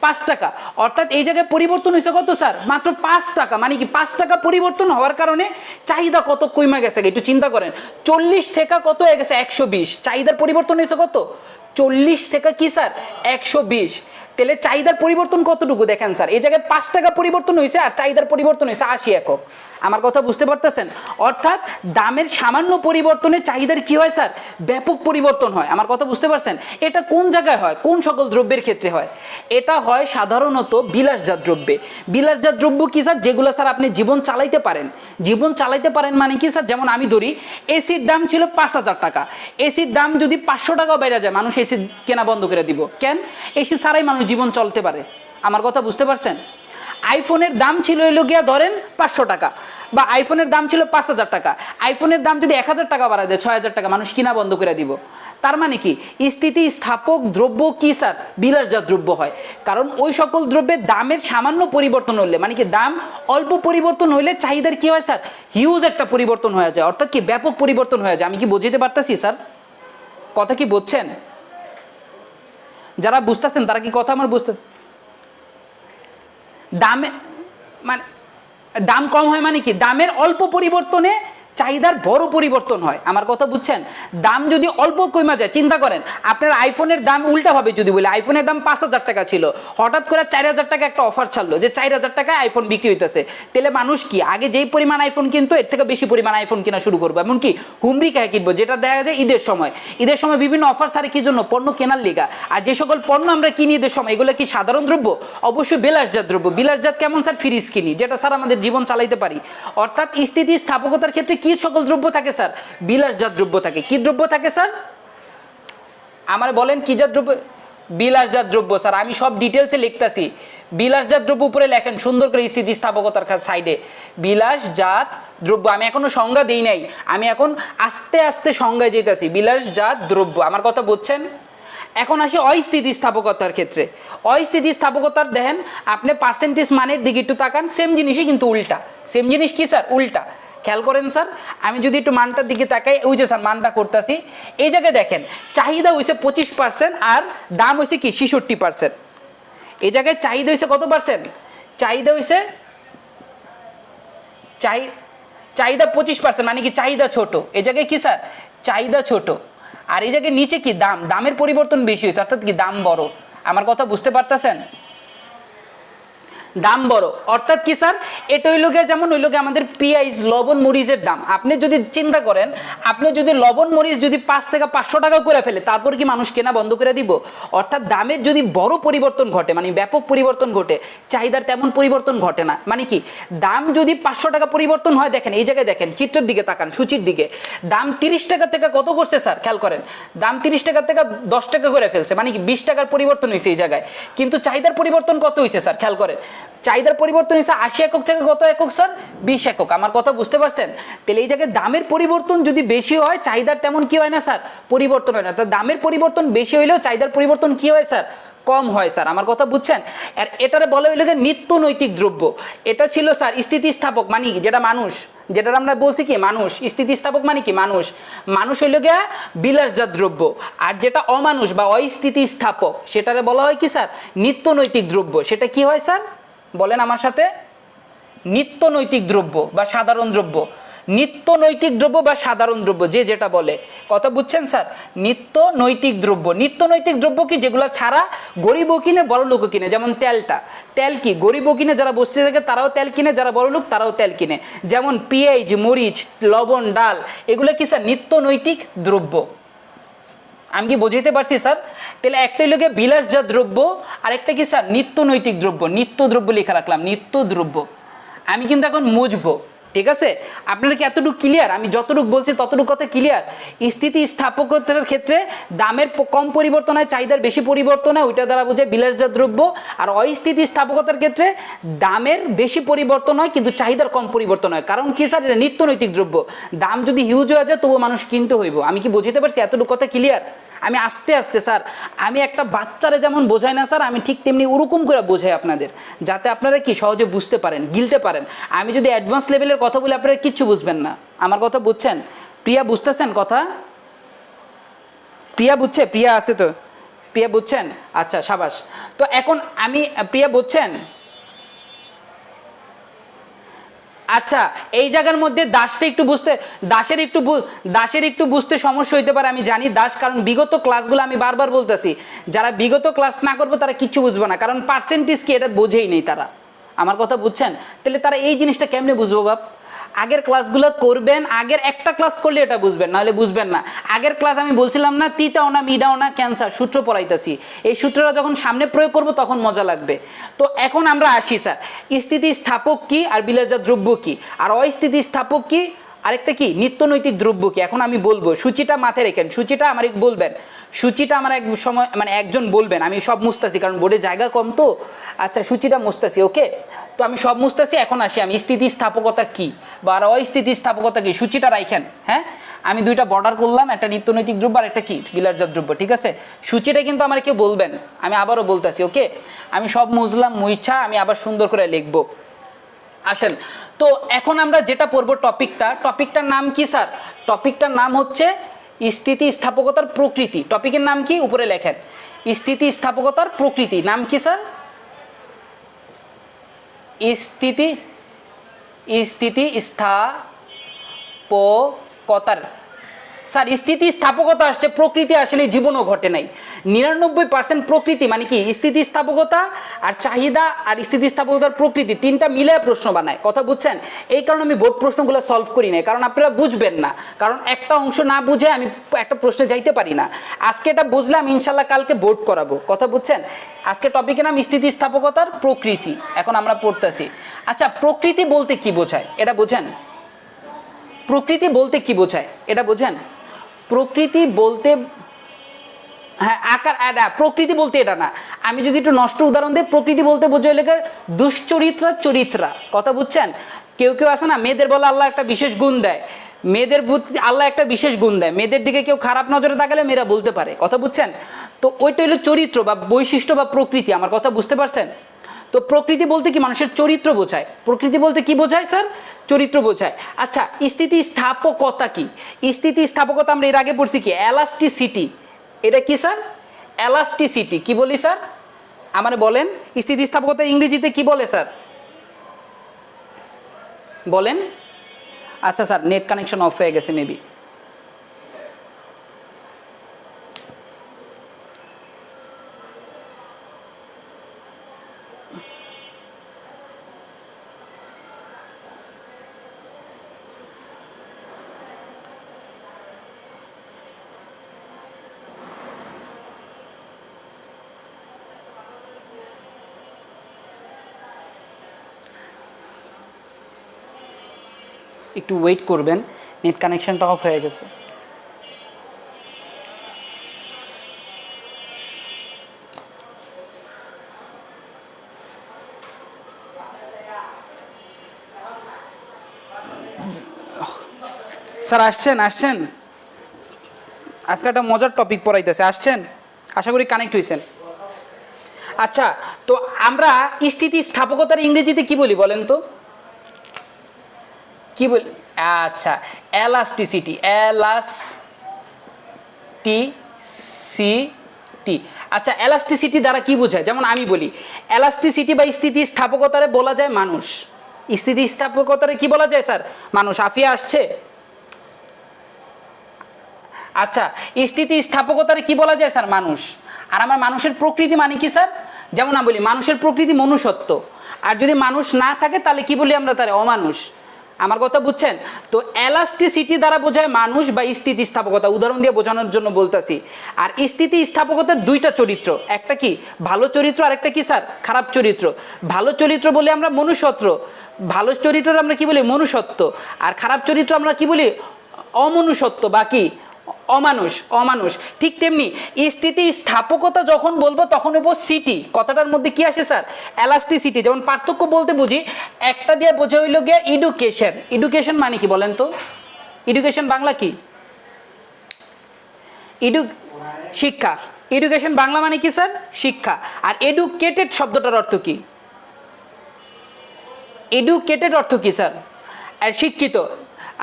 5 টাকা। অর্থাৎ এই জায়গায় পরিবর্তন হয়েছে কত স্যার? মাত্র 5 টাকা। মানে কি 5 টাকা পরিবর্তন হওয়ার কারণে চাহিদা কত কমে গেছে? একটু চিন্তা করেন। 40 থেকে কত হয়ে গেছে? 120। চাহিদার পরিবর্তন হয়েছে কত? 40 থেকে কি স্যার? 120। তাহলে চাহিদার পরিবর্তন কতটুকু দেখেন স্যার, এই জায়গায় 5 টাকা পরিবর্তন হয়েছে আর চাহিদার পরিবর্তন হয়েছে 80 একক। আমার কথা বুঝতে পারতেছেন? অর্থাৎ দামের সামান্য পরিবর্তনে চাহিদার কি হয় স্যার, ব্যাপক পরিবর্তন হয়। আমার কথা বুঝতে পারছেন? এটা কোন জায়গায় হয়, কোন সকল দ্রব্যের ক্ষেত্রে হয়? এটা হয় সাধারণত বিলাসজাত দ্রব্যে। বিলাসজাত দ্রব্য কি স্যার, যেগুলো স্যার আপনি জীবন চালাইতে পারেন। জীবন চালাইতে পারেন মানে কি স্যার, যেমন আমি ধরি এসির দাম ছিল 5,000 টাকা, এসির দাম যদি 500 টাকাও বেড়ে যায় মানুষ এসি কেনা বন্ধ করে দিব। কেন? এসি ছাড়াই মানুষ জীবন চলতে পারে। আমার কথা বুঝতে পারছেন? আইফোনের দাম ছিল হইলো গিয়া ধরেন 500 টাকা, বা আইফোনের দাম ছিল 5,000 টাকা, আইফোনের দাম যদি 1,000 টাকা বাড়ায় দেয় 6,000 টাকা, মানুষ কিনা বন্ধ করে দিব। তার মানে কি, স্থিতিস্থাপক দ্রব্য কি স্যার, বিলাসজাত দ্রব্য হয়। কারণ ওই সকল দ্রব্যের দামের সামান্য পরিবর্তন হলে, মানে কি দাম অল্প পরিবর্তন হলে চাহিদার কি হয় স্যার, হিউজ একটা পরিবর্তন হয়ে যায়, অর্থাৎ কি ব্যাপক পরিবর্তন হয়ে যায়। আমি কি বুঝতে পারতেছি স্যার? কথা কি বুঝছেন? যারা বুঝতেছেন তারা কি কথা আমার বুঝতে, দামে মানে দাম কম হয় মানে কি, দামের অল্প পরিবর্তনে চাহিদার বড় পরিবর্তন হয়। আমার কথা বুঝছেন? দাম যদি অল্প কমে যায়, চিন্তা করেন আপনার আইফোনের দাম উল্টাভাবে যদি বলে, আইফোনের দাম 5,000 টাকা ছিল, হঠাৎ করে 4,000 টাকা একটা অফার ছাড়লো যে 4,000 টাকায় আইফোন বিক্রি হইতেছে, তাহলে মানুষ কি আগে যেই পরিমাণ আইফোন কিনতো এর থেকে বেশি পরিমাণ আইফোন কিনা শুরু করবো, এমনকি হুমরি খায় কিনবো, যেটা দেখা যায় ঈদের সময়। ঈদের সময় বিভিন্ন অফার ছাড়ে কি জন্য, পণ্য কেনার লিগা। আর যে সকল পণ্য আমরা কিনি ঈদের সময়, এগুলো কি সাধারণ দ্রব্য? অবশ্যই বিলাসজাত দ্রব্য। বিলাসজাত কেমন স্যার, ফ্রিজ কিনি, যেটা স্যার আমাদের জীবন চালাইতে পারি। অর্থাৎ স্থিতিস্থাপকতার ক্ষেত্রে কি সকল দ্রব্য থাকে স্যার, বিলাসজাত দ্রব্য থাকে। কি দ্রব্য থাকে স্যার, আমার বলেন কি জাত দ্রব্য? বিলাসজাত দ্রব্য স্যার, আমি সব ডিটেলসে লিখতেছি। বিলাসজাত দ্রব্য উপরে লেখেন সুন্দর করে স্থিতিস্থাপকতার সাইডে, বিলাসজাত দ্রব্য। আমি এখনো সংজ্ঞা দেই নাই, আমি এখন আস্তে আস্তে সংজ্ঞায় যেতেছি। বিলাসজাত দ্রব্য, আমার কথা বুঝছেন? এখন আসি অস্থিতিস্থাপকতার ক্ষেত্রে। অস্থিতিস্থাপকতার দেখেন আপনি পার্সেন্টেজ মানের দিকে একটু তাকান, সেম জিনিসই কিন্তু উল্টা। সেম জিনিস কি স্যার, উল্টা। খেয়াল করেন স্যার, আমি যদি একটু মানটার দিকে তাকাই, ওই যে স্যার মানটা করতেছি, এই জায়গায় দেখেন চাহিদা হয়েছে 25% আর দাম হয়েছে কি 66%। এই জায়গায় চাহিদা হয়েছে কত পার্সেন্ট, চাহিদা হয়েছে চাহিদা 25%, মানে কি চাহিদা ছোট। এই জায়গায় কি স্যার, চাহিদা ছোট। আর এই জায়গায় নিচে কি দামের পরিবর্তন বেশি হয়েছে, অর্থাৎ কি দাম বড়। আমার কথা বুঝতে পারতেছেন? দাম বড় অর্থাৎ কি স্যার, এটা হইল গিয়ে যেমন হইল গিয়ে আমাদের পিঁয়াজ লবণ মরিচের দাম। আপনি যদি চিন্তা করেন, আপনি যদি লবণ মরিচ যদি 5 থেকে 500 টাকা করে ফেলে, তারপর কি মানুষ কেনা বন্ধ করে দিব? অর্থাৎ দামের যদি বড় পরিবর্তন ঘটে, মানে ব্যাপক পরিবর্তন ঘটে, চাহিদার তেমন পরিবর্তন ঘটে না। মানে কি, দাম যদি 500 টাকা পরিবর্তন হয়, দেখেন এই জায়গায় দেখেন চিত্রের দিকে তাকান, সূচির দিকে, দাম 30 টাকা থেকে কত করছে স্যার, খেয়াল করেন, দাম 30 টাকা থেকে 10 টাকা করে ফেলছে, মানে কি 20 টাকার পরিবর্তন হয়েছে এই জায়গায়। কিন্তু চাহিদার পরিবর্তন কত হয়েছে স্যার, খেয়াল করেন, চাহিদার পরিবর্তন হয়েছে 80 একক থেকে কত একক স্যার, 20 একক। আমার কথা বুঝতে পারছেন? তাহলে এই জায়গায় দামের পরিবর্তন যদি বেশি হয়, চাহিদার তেমন কি হয় না স্যার, পরিবর্তন হয় না। তা দামের পরিবর্তন বেশি হইলেও চাহিদার পরিবর্তন কি হয় স্যার, কম হয় স্যার। আমার কথা বুঝছেন? আর এটারে বলা হইল যে নিত্য নৈতিক দ্রব্য। এটা ছিল স্যার স্থিতিস্থাপক, মানে যেটা মানুষ, যেটা আমরা বলছি কি মানুষ, স্থিতিস্থাপক মানে কি মানুষ, মানুষ হইল গিয়া বিলাসজাত দ্রব্য। আর যেটা অমানুষ বা অস্থিতিস্থাপক, সেটারে বলা হয় কি স্যার, নিত্য নৈতিক দ্রব্য। সেটা কি হয় স্যার, বলেন আমার সাথে, নিত্য নৈতিক দ্রব্য বা সাধারণ দ্রব্য। নিত্য নৈতিক দ্রব্য বা সাধারণ দ্রব্য, যে যেটা বলে, কথা বুঝছেন স্যার? নিত্য নৈতিক দ্রব্য। নিত্য নৈতিক দ্রব্য কি, যেগুলো ছাড়া গরিবও কিনে বড় লোকও কিনে। যেমন তেলটা, তেল কি গরিবও কিনে, যারা বসে থাকে তারাও তেল কিনে, যারা বড় লোক তারাও তেল কিনে। যেমন পেঁয়াজ মরিচ লবণ ডাল, এগুলো কি স্যার নিত্য নৈতিক দ্রব্য। আমি কি বুঝাইতে পারছি স্যার? তাহলে একটাই লোকে বিলাসজাত দ্রব্য, আর একটা কি স্যার, নিত্য নৈতিক দ্রব্য। নিত্য দ্রব্য লেখা রাখলাম, নিত্য দ্রব্য। আমি কিন্তু এখন মুছবো, ঠিক আছে? আপনারা কি এতটুকু ক্লিয়ার? আমি যতটুকু বলছি ততটুকু কথা ক্লিয়ার? স্থিতিস্থাপকতার ক্ষেত্রে দামের কম পরিবর্তন হয়, চাহিদার বেশি পরিবর্তন হয়, ওইটা দ্বারা বোঝায় বিলাসজাত দ্রব্য। আর অস্থিতিস্থাপকতার ক্ষেত্রে দামের বেশি পরিবর্তন হয় কিন্তু চাহিদার কম পরিবর্তন হয়। কারণ কি স্যার, এটা নিত্য নৈতিক দ্রব্য। দাম যদি হিউজ হয়ে যায় তবুও মানুষ কিনতে হইব। আমি কি বুঝতে পারছি? এতটুকু কথা ক্লিয়ার? আমি আস্তে আস্তে স্যার, আমি একটা বাচ্চারে যেমন বোঝাই না স্যার, আমি ঠিক তেমনি ওরকম করে বোঝাই আপনাদের, যাতে আপনারা কি সহজে বুঝতে পারেন, গিলতে পারেন। আমি যদি অ্যাডভান্স লেভেলের কথা বলি, আপনারা কিচ্ছু বুঝবেন না। আমার কথা বুঝছেন? প্রিয়া বুঝতেছেন কথা? প্রিয়া বুঝছে? প্রিয়া আছে তো? প্রিয়া বুঝছেন? আচ্ছা, সাবাস। তো এখন আমি, প্রিয়া বুঝছেন? আচ্ছা, এই জায়গার মধ্যে দাসের একটু বুঝতে সমস্যা হইতে পারে, আমি জানি দাস, কারণ বিগত ক্লাসগুলো আমি বারবার বলতেছি, যারা বিগত ক্লাস না করবে তারা কিচ্ছু বুঝবে না, কারণ পার্সেন্টেজ কি এটা বোঝেই নেই তারা। আমার কথা বুঝছেন? তাহলে তারা এই জিনিসটা কেমনে বুঝবো বাপ? আগের ক্লাসগুলো করবেন, আগের একটা ক্লাস করলে এটা বুঝবেন, নাহলে বুঝবেন না। আগের ক্লাস আমি বলছিলাম না, তিটাও না মিডাও না ক্যান্সার সূত্র পড়াইতেছি, এই সূত্রটা যখন সামনে প্রয়োগ করব তখন মজা লাগবে। তো এখন আমরা আসি স্যার, স্থিতিস্থাপক কি আর বিলাসজাত দ্রব্য কি, আর অস্থিতিস্থাপক কি, আরেকটা কি নিত্যনৈতিক দ্রব্য কি। এখন আমি বলবো, সূচিটা মাথায় রেখেন, সূচিটা আমার বলবেন, সূচিটা আমার এক সময় মানে একজন বলবেন, আমি সব মুছতাছি কারণ বোর্ডে জায়গা কম তো। আচ্ছা, সূচিটা মুছতাছি, ওকে। তো আমি সব মুছতাছি, এখন আসি আমি স্থিতিস্থাপকতা কি বা অস্থিতিস্থাপকতা কি, সূচিটা রাখেন। হ্যাঁ, আমি দুইটা বর্ডার করলাম, একটা নিত্যনৈতিক দ্রব্য আর একটা কি বিলাসজাত দ্রব্য, ঠিক আছে। সূচিটা কিন্তু আমার কেউ বলবেন, আমি আবারও বলতেছি, ওকে। আমি সব মুছলাম, মুইছা আমি আবার সুন্দর করে লিখবো। আসেন, তো এখন আমরা যেটা পড়বো টপিকটার নাম কি স্যার? টপিকটার নাম হচ্ছে স্থিতিস্থাপকতার প্রকৃতি। টপিকের নাম কি উপরে লেখেন, স্থিতিস্থাপকতার প্রকৃতি। নাম কি স্যার? স্থিতিস্থাপকতার। স্যার স্থিতিস্থাপকতা আসছে, প্রকৃতি আসলে জীবনও ঘটে নাই। 99% প্রকৃতি মানে কি স্থিতিস্থাপকতা আর চাহিদা আর স্থিতিস্থাপকতার প্রকৃতি তিনটা মিলে প্রশ্ন বানায়, কথা বুঝছেন? এই কারণে আমি বোর্ড প্রশ্নগুলো সলভ করি না, কারণ আপনারা বুঝবেন না, কারণ একটা অংশ না বুঝে আমি একটা প্রশ্নে যাইতে পারি না। আজকে এটা বুঝলাম, ইনশাল্লাহ কালকে বোর্ড করাবো, কথা বুঝছেন? আজকে টপিকের নাম স্থিতিস্থাপকতার প্রকৃতি, এখন আমরা পড়তেছি। আচ্ছা, প্রকৃতি বলতে কি বোঝায় এটা বোঝেন? প্রকৃতি বলতে কি বোঝায় এটা বোঝেন? প্রকৃতি বলতে, হ্যাঁ আকার, প্রকৃতি বলতে এটা না। আমি যদি একটু নষ্ট উদাহরণ দিই, প্রকৃতি বলতে বোঝায় লেখা চরিত্রা, কথা বুঝছেন? কেউ কেউ আছে না, মেয়েদের বলে আল্লাহ একটা বিশেষ গুণ দেয়, মেয়েদের আল্লাহ একটা বিশেষ গুণ দেয়, মেয়েদের দিকে কেউ খারাপ নজরে তাকালে মেয়েরা বলতে পারে, কথা বুঝছেন? তো ওইটা হলো চরিত্র বা বৈশিষ্ট্য বা প্রকৃতি, আমার কথা বুঝতে পারছেন? তো প্রকৃতি বলতে কি মানুষের চরিত্র বোঝায়। প্রকৃতি বলতে কি বোঝায় স্যার? চরিত্র বোঝায়। আচ্ছা, স্থিতিস্থাপকতা কি? স্থিতিস্থাপকতা আমরা এর আগে পড়ছি কি, এলাস্টিসিটি। এটা কি স্যার? এলাস্টিসিটি কি বলি স্যার? আমার বলেন, স্থিতিস্থাপকতা ইংরেজিতে কি বলে স্যার? বলেন। আচ্ছা স্যার, নেট কানেকশন অফ হয়ে গেছে মেবি। একটু ওয়েট করবেন, নেট কানেকশনটা অফ হয়ে গেছে। স্যার আসছেন? আজকে একটা মজার টপিক পড়াইতেছে, আসছেন? আশা করি কানেক্ট হয়েছেন। আচ্ছা, তো আমরা স্থিতিস্থাপকতার ইংরেজিতে কি বলি বলেন তো? কি বলি? আচ্ছা, এলাস্টিসিটি। আচ্ছা, এলাস্টিসিটি দ্বারা কি বোঝায়? যেমন আমি বলি, এলাস্টিসিটি বা স্থিতিস্থাপকতারে বলা যায় মানুষ। স্থিতিস্থাপকতারে কি বলা যায় স্যার? মানুষ। আফিয়া আসছে? আচ্ছা, স্থিতিস্থাপকতারে কি বলা যায় স্যার? মানুষ। আর আমার মানুষের প্রকৃতি মানে কি স্যার? যেমন আমি বলি, মানুষের প্রকৃতি মনুষ্যত্ব, আর যদি মানুষ না থাকে তাহলে কি বলি আমরা? তারে অমানুষ। আমার কথা বুঝছেন? তো এলাস্টিসিটি দ্বারা বোঝায় মানুষ বা স্থিতিস্থাপকতা, উদাহরণ দিয়ে বোঝানোর জন্য বলতেছি। আর স্থিতিস্থাপকতার দুইটা চরিত্র, একটা কি ভালো চরিত্র আর একটা কি স্যার? খারাপ চরিত্র। ভালো চরিত্র বলে আমরা মনুষ্যত্ব, ভালো চরিত্র আমরা কি বলি? মনুষ্যত্ব। আর খারাপ চরিত্র আমরা কি বলি? অমনুষ্যত্ব বা কি? অমানুষ। ঠিক তেমনি স্থিতিস্থাপকতা যখন বলবো তখন বলবো সিটি, কথাটার মধ্যে কি আসে স্যার? এলাস্টিসিটি। যেমন পার্থক্য বলতে বুঝি, একটা দিয়ে বোঝা হইল গিয়ে এডুকেশন। এডুকেশন মানে কি বলেন তো? এডুকেশন বাংলা কি? শিক্ষা। এডুকেশন বাংলা মানে কি স্যার? শিক্ষা। আর এডুকেটেড শব্দটার অর্থ কি? এডুকেটেড অর্থ কি স্যার? আর শিক্ষিত।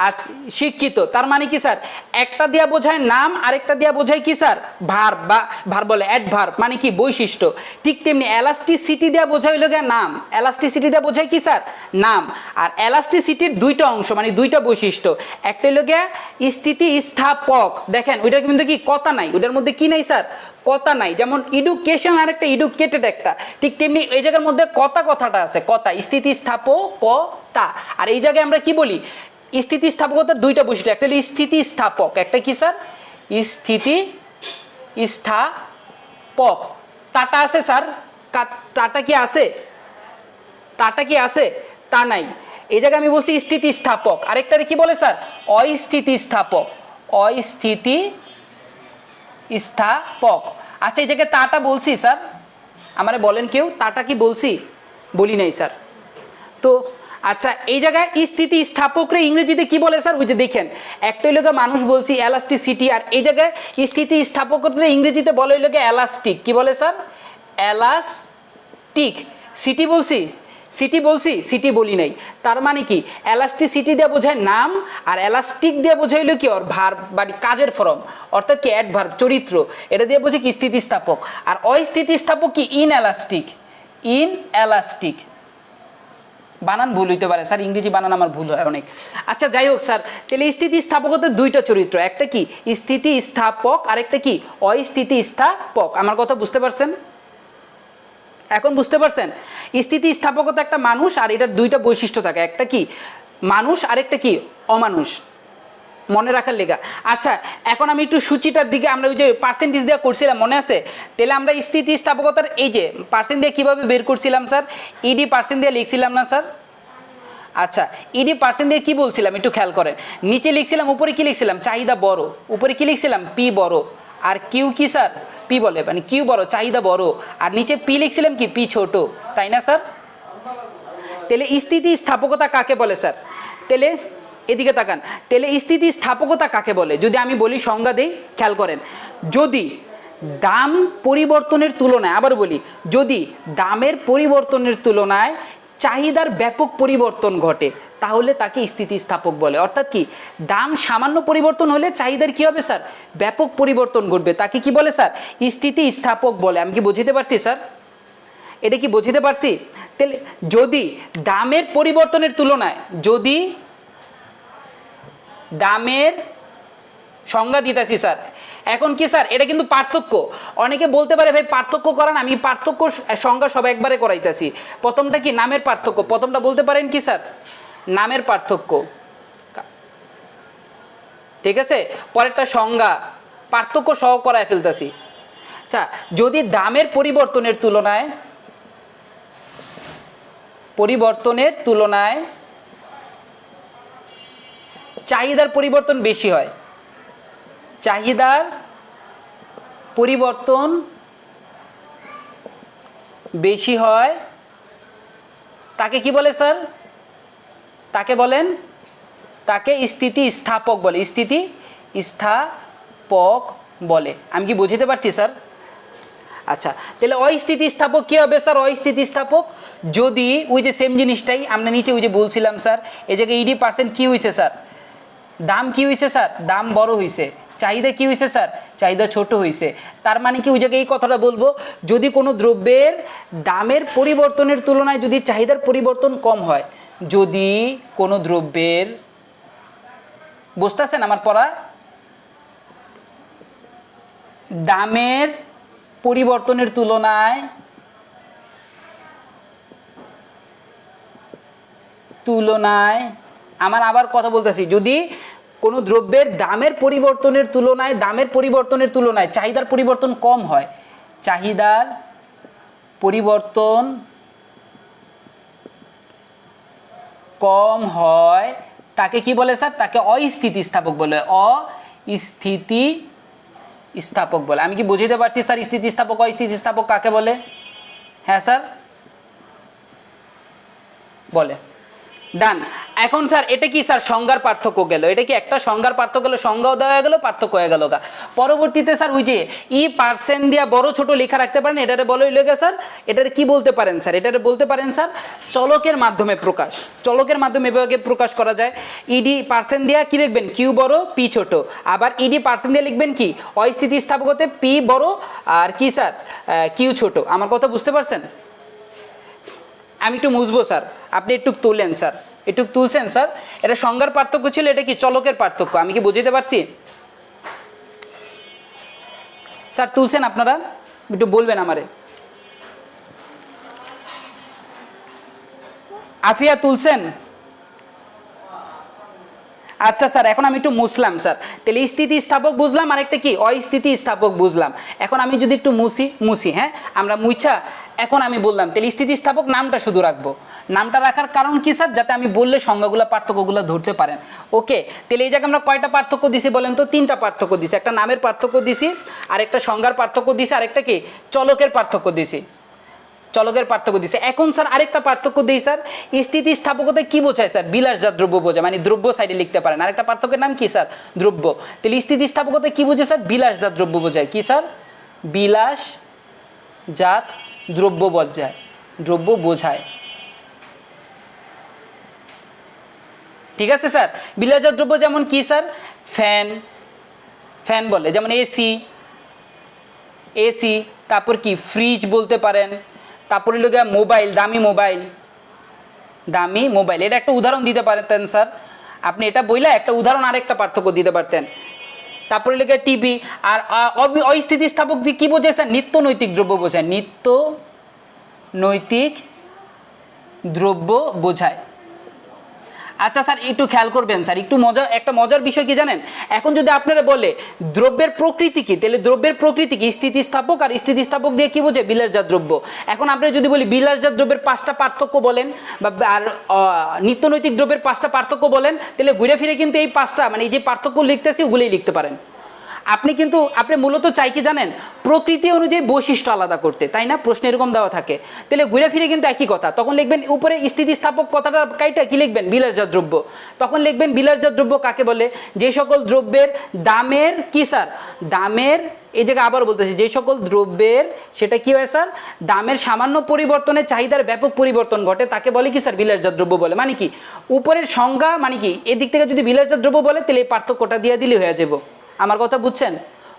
আচ্ছা, শিক্ষিত তার মানে কি স্যার, একটা দিয়া বোঝায় নাম, আরেকটা দিয়া বোঝায় কি স্যার ভার্ব, বা ভার্ব বলে অ্যাডভার্ব মানে কি বৈশিষ্ট্য। ঠিক তেমনি এলাস্টিসিটি দিয়া বোঝায় হলো গিয়ে নাম, এলাস্টিসিটি দিয়া বোঝায় কি স্যার নাম। আর এলাস্টিসিটির দুইটা অংশ মানে দুইটা বৈশিষ্ট্য, একটা হলো গিয়ে স্থিতিস্থাপক, দেখেন ওইটার কিন্তু কি কথা নাই, ওইটার মধ্যে কি নাই স্যার কথা নাই। যেমন ইডুকেশন আর একটা ইডুকেটেড একটা, ঠিক তেমনি এই জায়গার মধ্যে কথাটা আছে, কথা স্থিতিস্থাপকতা। আর এই জায়গায় আমরা কি বলি, স্থিতিস্থাপকতার দুইটা বৈশিষ্ট্য, একটা হলো স্থিতিস্থাপক, একটা কি স্যার স্থিতিস্থাপক। তাটা আছে স্যার, তাটা কি আছে, তাটা কি আছে, তা নাই। এই জায়গায় আমি বলছি স্থিতিস্থাপক, আরেকটারে কি বলে স্যার অস্থিতিস্থাপক, অস্থিতিস্থাপক। আচ্ছা এই জায়গায় তাটা বলছি স্যার, আমারে বলেন কেউ তাটা কি বলছি, বলি নাই স্যার। তো আচ্ছা এই জায়গায় স্থিতিস্থাপকরা ইংরেজিতে কি বলে স্যার, ওই যে দেখেন একটা হইল মানুষ বলছি এলাস্টিসিটি, আর এই জায়গায় স্থিতিস্থাপকরা ইংরেজিতে বলে হইল এলাস্টিক, কি বলে স্যার এলাস্টিক। সিটি বলছি, সিটি বলি নাই। তার মানে কি এলাস্টিসিটি দিয়ে বোঝায় নাম, আর এলাস্টিক দিয়ে বোঝাইলো কি ওর ভার্ব বা কাজের ফর্ম, অর্থাৎ কি অ্যাডভার্ব চরিত্র, এটা দিয়ে বোঝে কি স্থিতিস্থাপক। আর অস্থিতিস্থাপক কি ইনএলাস্টিক। বানান ভুল হইতে পারে স্যার, ইংরেজি বানান আমার ভুল হয় অনেক। আচ্ছা যাই হোক স্যার, তাহলে স্থিতিস্থাপকতার দুইটা চরিত্র, একটা কি স্থিতিস্থাপক আর একটা কি অস্থিতিস্থাপক। আমার কথা বুঝতে পারছেন, এখন বুঝতে পারছেন? স্থিতিস্থাপকতা একটা মানুষ, আর এটার দুইটা বৈশিষ্ট্য থাকে, একটা কি মানুষ আর একটা কি অমানুষ, মনে রাখার লেগা। আচ্ছা এখন আমি একটু সূচিটার দিকে, আমরা ওই যে পার্সেন্টেজ দিয়ে করছিলাম মনে আছে, তাহলে আমরা স্থিতিস্থাপকতার এই যে পার্সেন্ট দিয়ে কীভাবে বের করছিলাম স্যার, ইডি পার্সেন্ট দিয়ে লিখছিলাম না স্যার। আচ্ছা ইডি পার্সেন্ট দিয়ে কী বলছিলাম একটু খেয়াল করেন, নিচে লিখছিলাম, উপরে কি লিখছিলাম চাহিদা বড়, উপরে কি লিখছিলাম পি বড়, আর কিউ কি স্যার পি বলে মানে কিউ বড় চাহিদা বড়, আর নিচে পি লিখছিলাম কি পি ছোট, তাই না স্যার? তাহলে স্থিতিস্থাপকতা কাকে বলে স্যার, তাহলে এদিকে তাকান, তাহলে স্থিতিস্থাপকতা কাকে বলে যদি আমি বলি সংজ্ঞা দেই, খেয়াল করেন, যদি দাম পরিবর্তনের তুলনায়, আবার বলি যদি দামের পরিবর্তনের তুলনায় চাহিদার ব্যাপক পরিবর্তন ঘটে তাহলে তাকে স্থিতিস্থাপক বলে। অর্থাৎ কি দাম সামান্য পরিবর্তন হলে চাহিদার কি হবে স্যার ব্যাপক পরিবর্তন ঘটবে, তাকে কি বলে স্যার স্থিতিস্থাপক বলে। আমি কি বুঝতে পারছি স্যার, এটা কি বুঝতে পারছি? তাহলে যদি দামের পরিবর্তনের তুলনায়, যদি দামের সংজ্ঞা দিতেছি স্যার, এখন কি স্যার এটা কিন্তু পার্থক্য, অনেকে বলতে পারে ভাই পার্থক্য করান, আমি পার্থক্য সংজ্ঞা সব একবারে করাইতেছি। প্রথমটা কি নামের পার্থক্য, প্রথমটা বলতে পারেন কি স্যার নামের পার্থক্য, ঠিক আছে, পরেরটা সংজ্ঞা পার্থক্য সহ করায় ফেলতেছি। আচ্ছা যদি দামের পরিবর্তনের তুলনায় চাহিদার পরিবর্তন বেশি হয়, চাহিদার পরিবর্তন বেশি হয়, তাকে কি বলে স্যার, তাকে বলেন, তাকে স্থিতিস্থাপক বলে, স্থিতিস্থাপক বলে। আমি কি বুঝতে পারছি স্যার? আচ্ছা তাহলে অস্থিতিস্থাপক কী হবে স্যার, অস্থিতিস্থাপক যদি ওই যে সেম জিনিসটাই আমরা নিচে ওই যে বলছিলাম স্যার, এই জায়গায় ইডি পার্সেন্ট কী হয়েছে স্যার, দাম কি হয়েছে স্যার, দাম বড় হয়েছে, চাহিদা কি হয়েছে স্যার, চাহিদা ছোট হয়েছে। তার মানে কি ওই জায়গায় এই কথাটা বলবো, যদি কোনো দ্রব্যের দামের পরিবর্তনের তুলনায় যদি চাহিদার পরিবর্তন কম হয়, যদি কোনো দ্রব্যের, বুঝতেছেন আমার পড়া, দামের পরিবর্তনের তুলনায় আমার আবার কথা বলতেছি, যদি কোনো দ্রব্যের দামের পরিবর্তনের তুলনায় চাহিদার পরিবর্তন কম হয়, চাহিদার পরিবর্তন কম হয়, তাকে কি বলে স্যার, তাকে অস্থিতিস্থাপক বলে, অস্থিতিস্থাপক বলে। আমি কি বুঝতে পারছি স্যার স্থিতিস্থাপক অস্থিতিস্থাপক কাকে বলে? হ্যাঁ স্যার বলে। ডান। এখন স্যার এটা কি স্যার সংজ্ঞার পার্থক্য গেল, এটা কি একটা সংজ্ঞার পার্থক্য গেল, সংজ্ঞাও দেওয়া হয়ে গেল, পার্থক্য হয়ে গেল গা। পরবর্তীতে স্যার ওই যে ই পার্সেন্ট দিয়া বড় ছোট লেখা রাখতে পারেন, এটারে বলে লেগে স্যার, এটারে কি বলতে পারেন স্যার, এটারে বলতে পারেন স্যার চলকের মাধ্যমে প্রকাশ। চলকের মাধ্যমে এভাবে প্রকাশ করা যায়। ইডি পার্সেন্ট দিয়া কি লিখবেন, কিউ বড় পি ছোট। আবার ইডি পার্সেন্ট দিয়ে লিখবেন কি অস্থিতিস্থাপকতে পি বড় আর কি স্যার কিউ ছোট। আমার কথা বুঝতে পারছেন? আমি একটু মুছবো স্যার, আপনি একটু তুললেন স্যার, একটু তুলছেন স্যার। এটা সংজ্ঞার পার্থক্য ছিল, এটা কি চলকের পার্থক্য। আমি কি বুঝতে পারছি স্যার? তুলছেন আপনারা? একটু বলবেন আমারে। আফিয়া তুলছেন? আচ্ছা স্যার, এখন আমি একটু মুছলাম স্যার। তাহলে স্থিতিস্থাপক বুঝলাম, আর একটা কি অস্থিতিস্থাপক বুঝলাম। এখন আমি যদি একটু মুছি, হ্যাঁ আমরা মুছা, এখন আমি বললাম তাহলে স্থিতিস্থাপক নামটা শুধু রাখবো। নামটা রাখার কারণ কি স্যার, যাতে আমি বললে সংজ্ঞাগুলো পার্থক্যগুলো ধরতে পারেন। ওকে, তাহলে এই জায়গায় আমরা কয়টা পার্থক্য দিছি বলেন তো? 3টা পার্থক্য দিছি। একটা নামের পার্থক্য দিছি, আর একটা সংজ্ঞার পার্থক্য দিছি, আর একটা কি চলকের পার্থক্য দিছি, চলকের পার্থক্য দিছে। এখন স্যার আরেকটা পার্থক্য দিই স্যার, স্থিতিস্থাপকতা কি বোঝায় স্যার? বিলাসজাত দ্রব্য বোঝায়, মানে দ্রব্য সাইডে লিখতে পারেন। আরেকটা পার্থক্যের নাম কি স্যার? দ্রব্য। তাহলে স্থিতিস্থাপকতা কি বোঝায় স্যার? বিলাসজাত দ্রব্য বোঝায়। কি স্যার? বিলাসজাত দ্রব্য বোঝায়, দ্রব্য বোঝায়। ঠিক আছে স্যার? বিলাসজাত দ্রব্য যেমন কি স্যার? ফ্যান, ফ্যান বলে, যেমন এসি, এসি। তারপর কি ফ্রিজ বলতে পারেন। তারপরে লোক মোবাইল, দামি মোবাইল, দামি মোবাইল। এটা একটা উদাহরণ দিতে পারতেন স্যার আপনি, এটা বইলা একটা উদাহরণ আরেকটা পার্থক্য দিতে পারতেন। তারপরে লেগে টিভি। আর অস্থিতিস্থাপক দিয়ে কী বোঝায় স্যার? নিত্য নৈতিক দ্রব্য বোঝায়, নিত্য নৈতিক দ্রব্য বোঝায়। আচ্ছা স্যার একটু খেয়াল করবেন স্যার, একটু একটা মজার বিষয় কি জানেন? এখন যদি আপনারা বলে দ্রব্যের প্রকৃতি কি, তাহলে দ্রব্যের প্রকৃতি কি স্থিতিস্থাপক, আর স্থিতিস্থাপক দিয়ে কি বোঝে? বিলাসজাত দ্রব্য। এখন আপনি যদি বলি বিলাসজাত দ্রব্যের 5টা পার্থক্য বলেন, বা আর নিত্যনৈতিক দ্রব্যের 5টা পার্থক্য বলেন, তাহলে ঘুরে ফিরে কিন্তু এই 5টা, মানে এই যে পার্থক্য লিখতেছি ওগুলোই লিখতে পারেন আপনি। কিন্তু আপনি মূলত চাই কি জানেন? প্রকৃতি অনুযায়ী বৈশিষ্ট্য আলাদা করতে, তাই না? প্রশ্ন এরকম দেওয়া থাকে। তাহলে ঘুরে ফিরে কিন্তু একই কথা। তখন লিখবেন উপরে স্থিতিস্থাপক কথাটা কাইটা কি লিখবেন? বিলাসজাত দ্রব্য। তখন লিখবেন বিলাসজাত দ্রব্য কাকে বলে? যে সকল দ্রব্যের দামের কি স্যার? দামের, এই জায়গায় আবার বলতেছি, যে সকল দ্রব্যের সেটা কি হয় স্যার? দামের সামান্য পরিবর্তনে চাহিদার ব্যাপক পরিবর্তন ঘটে, তাকে বলে কি স্যার? বিলাসজাত দ্রব্য বলে। মানে কি উপরের সংজ্ঞা, মানে কি এদিক থেকে যদি বিলাসজাত দ্রব্য বলে, তাহলে এই পার্থক্যটা দিয়ে দিলে হয়ে যাবে। আমার কথা বুঝছেন?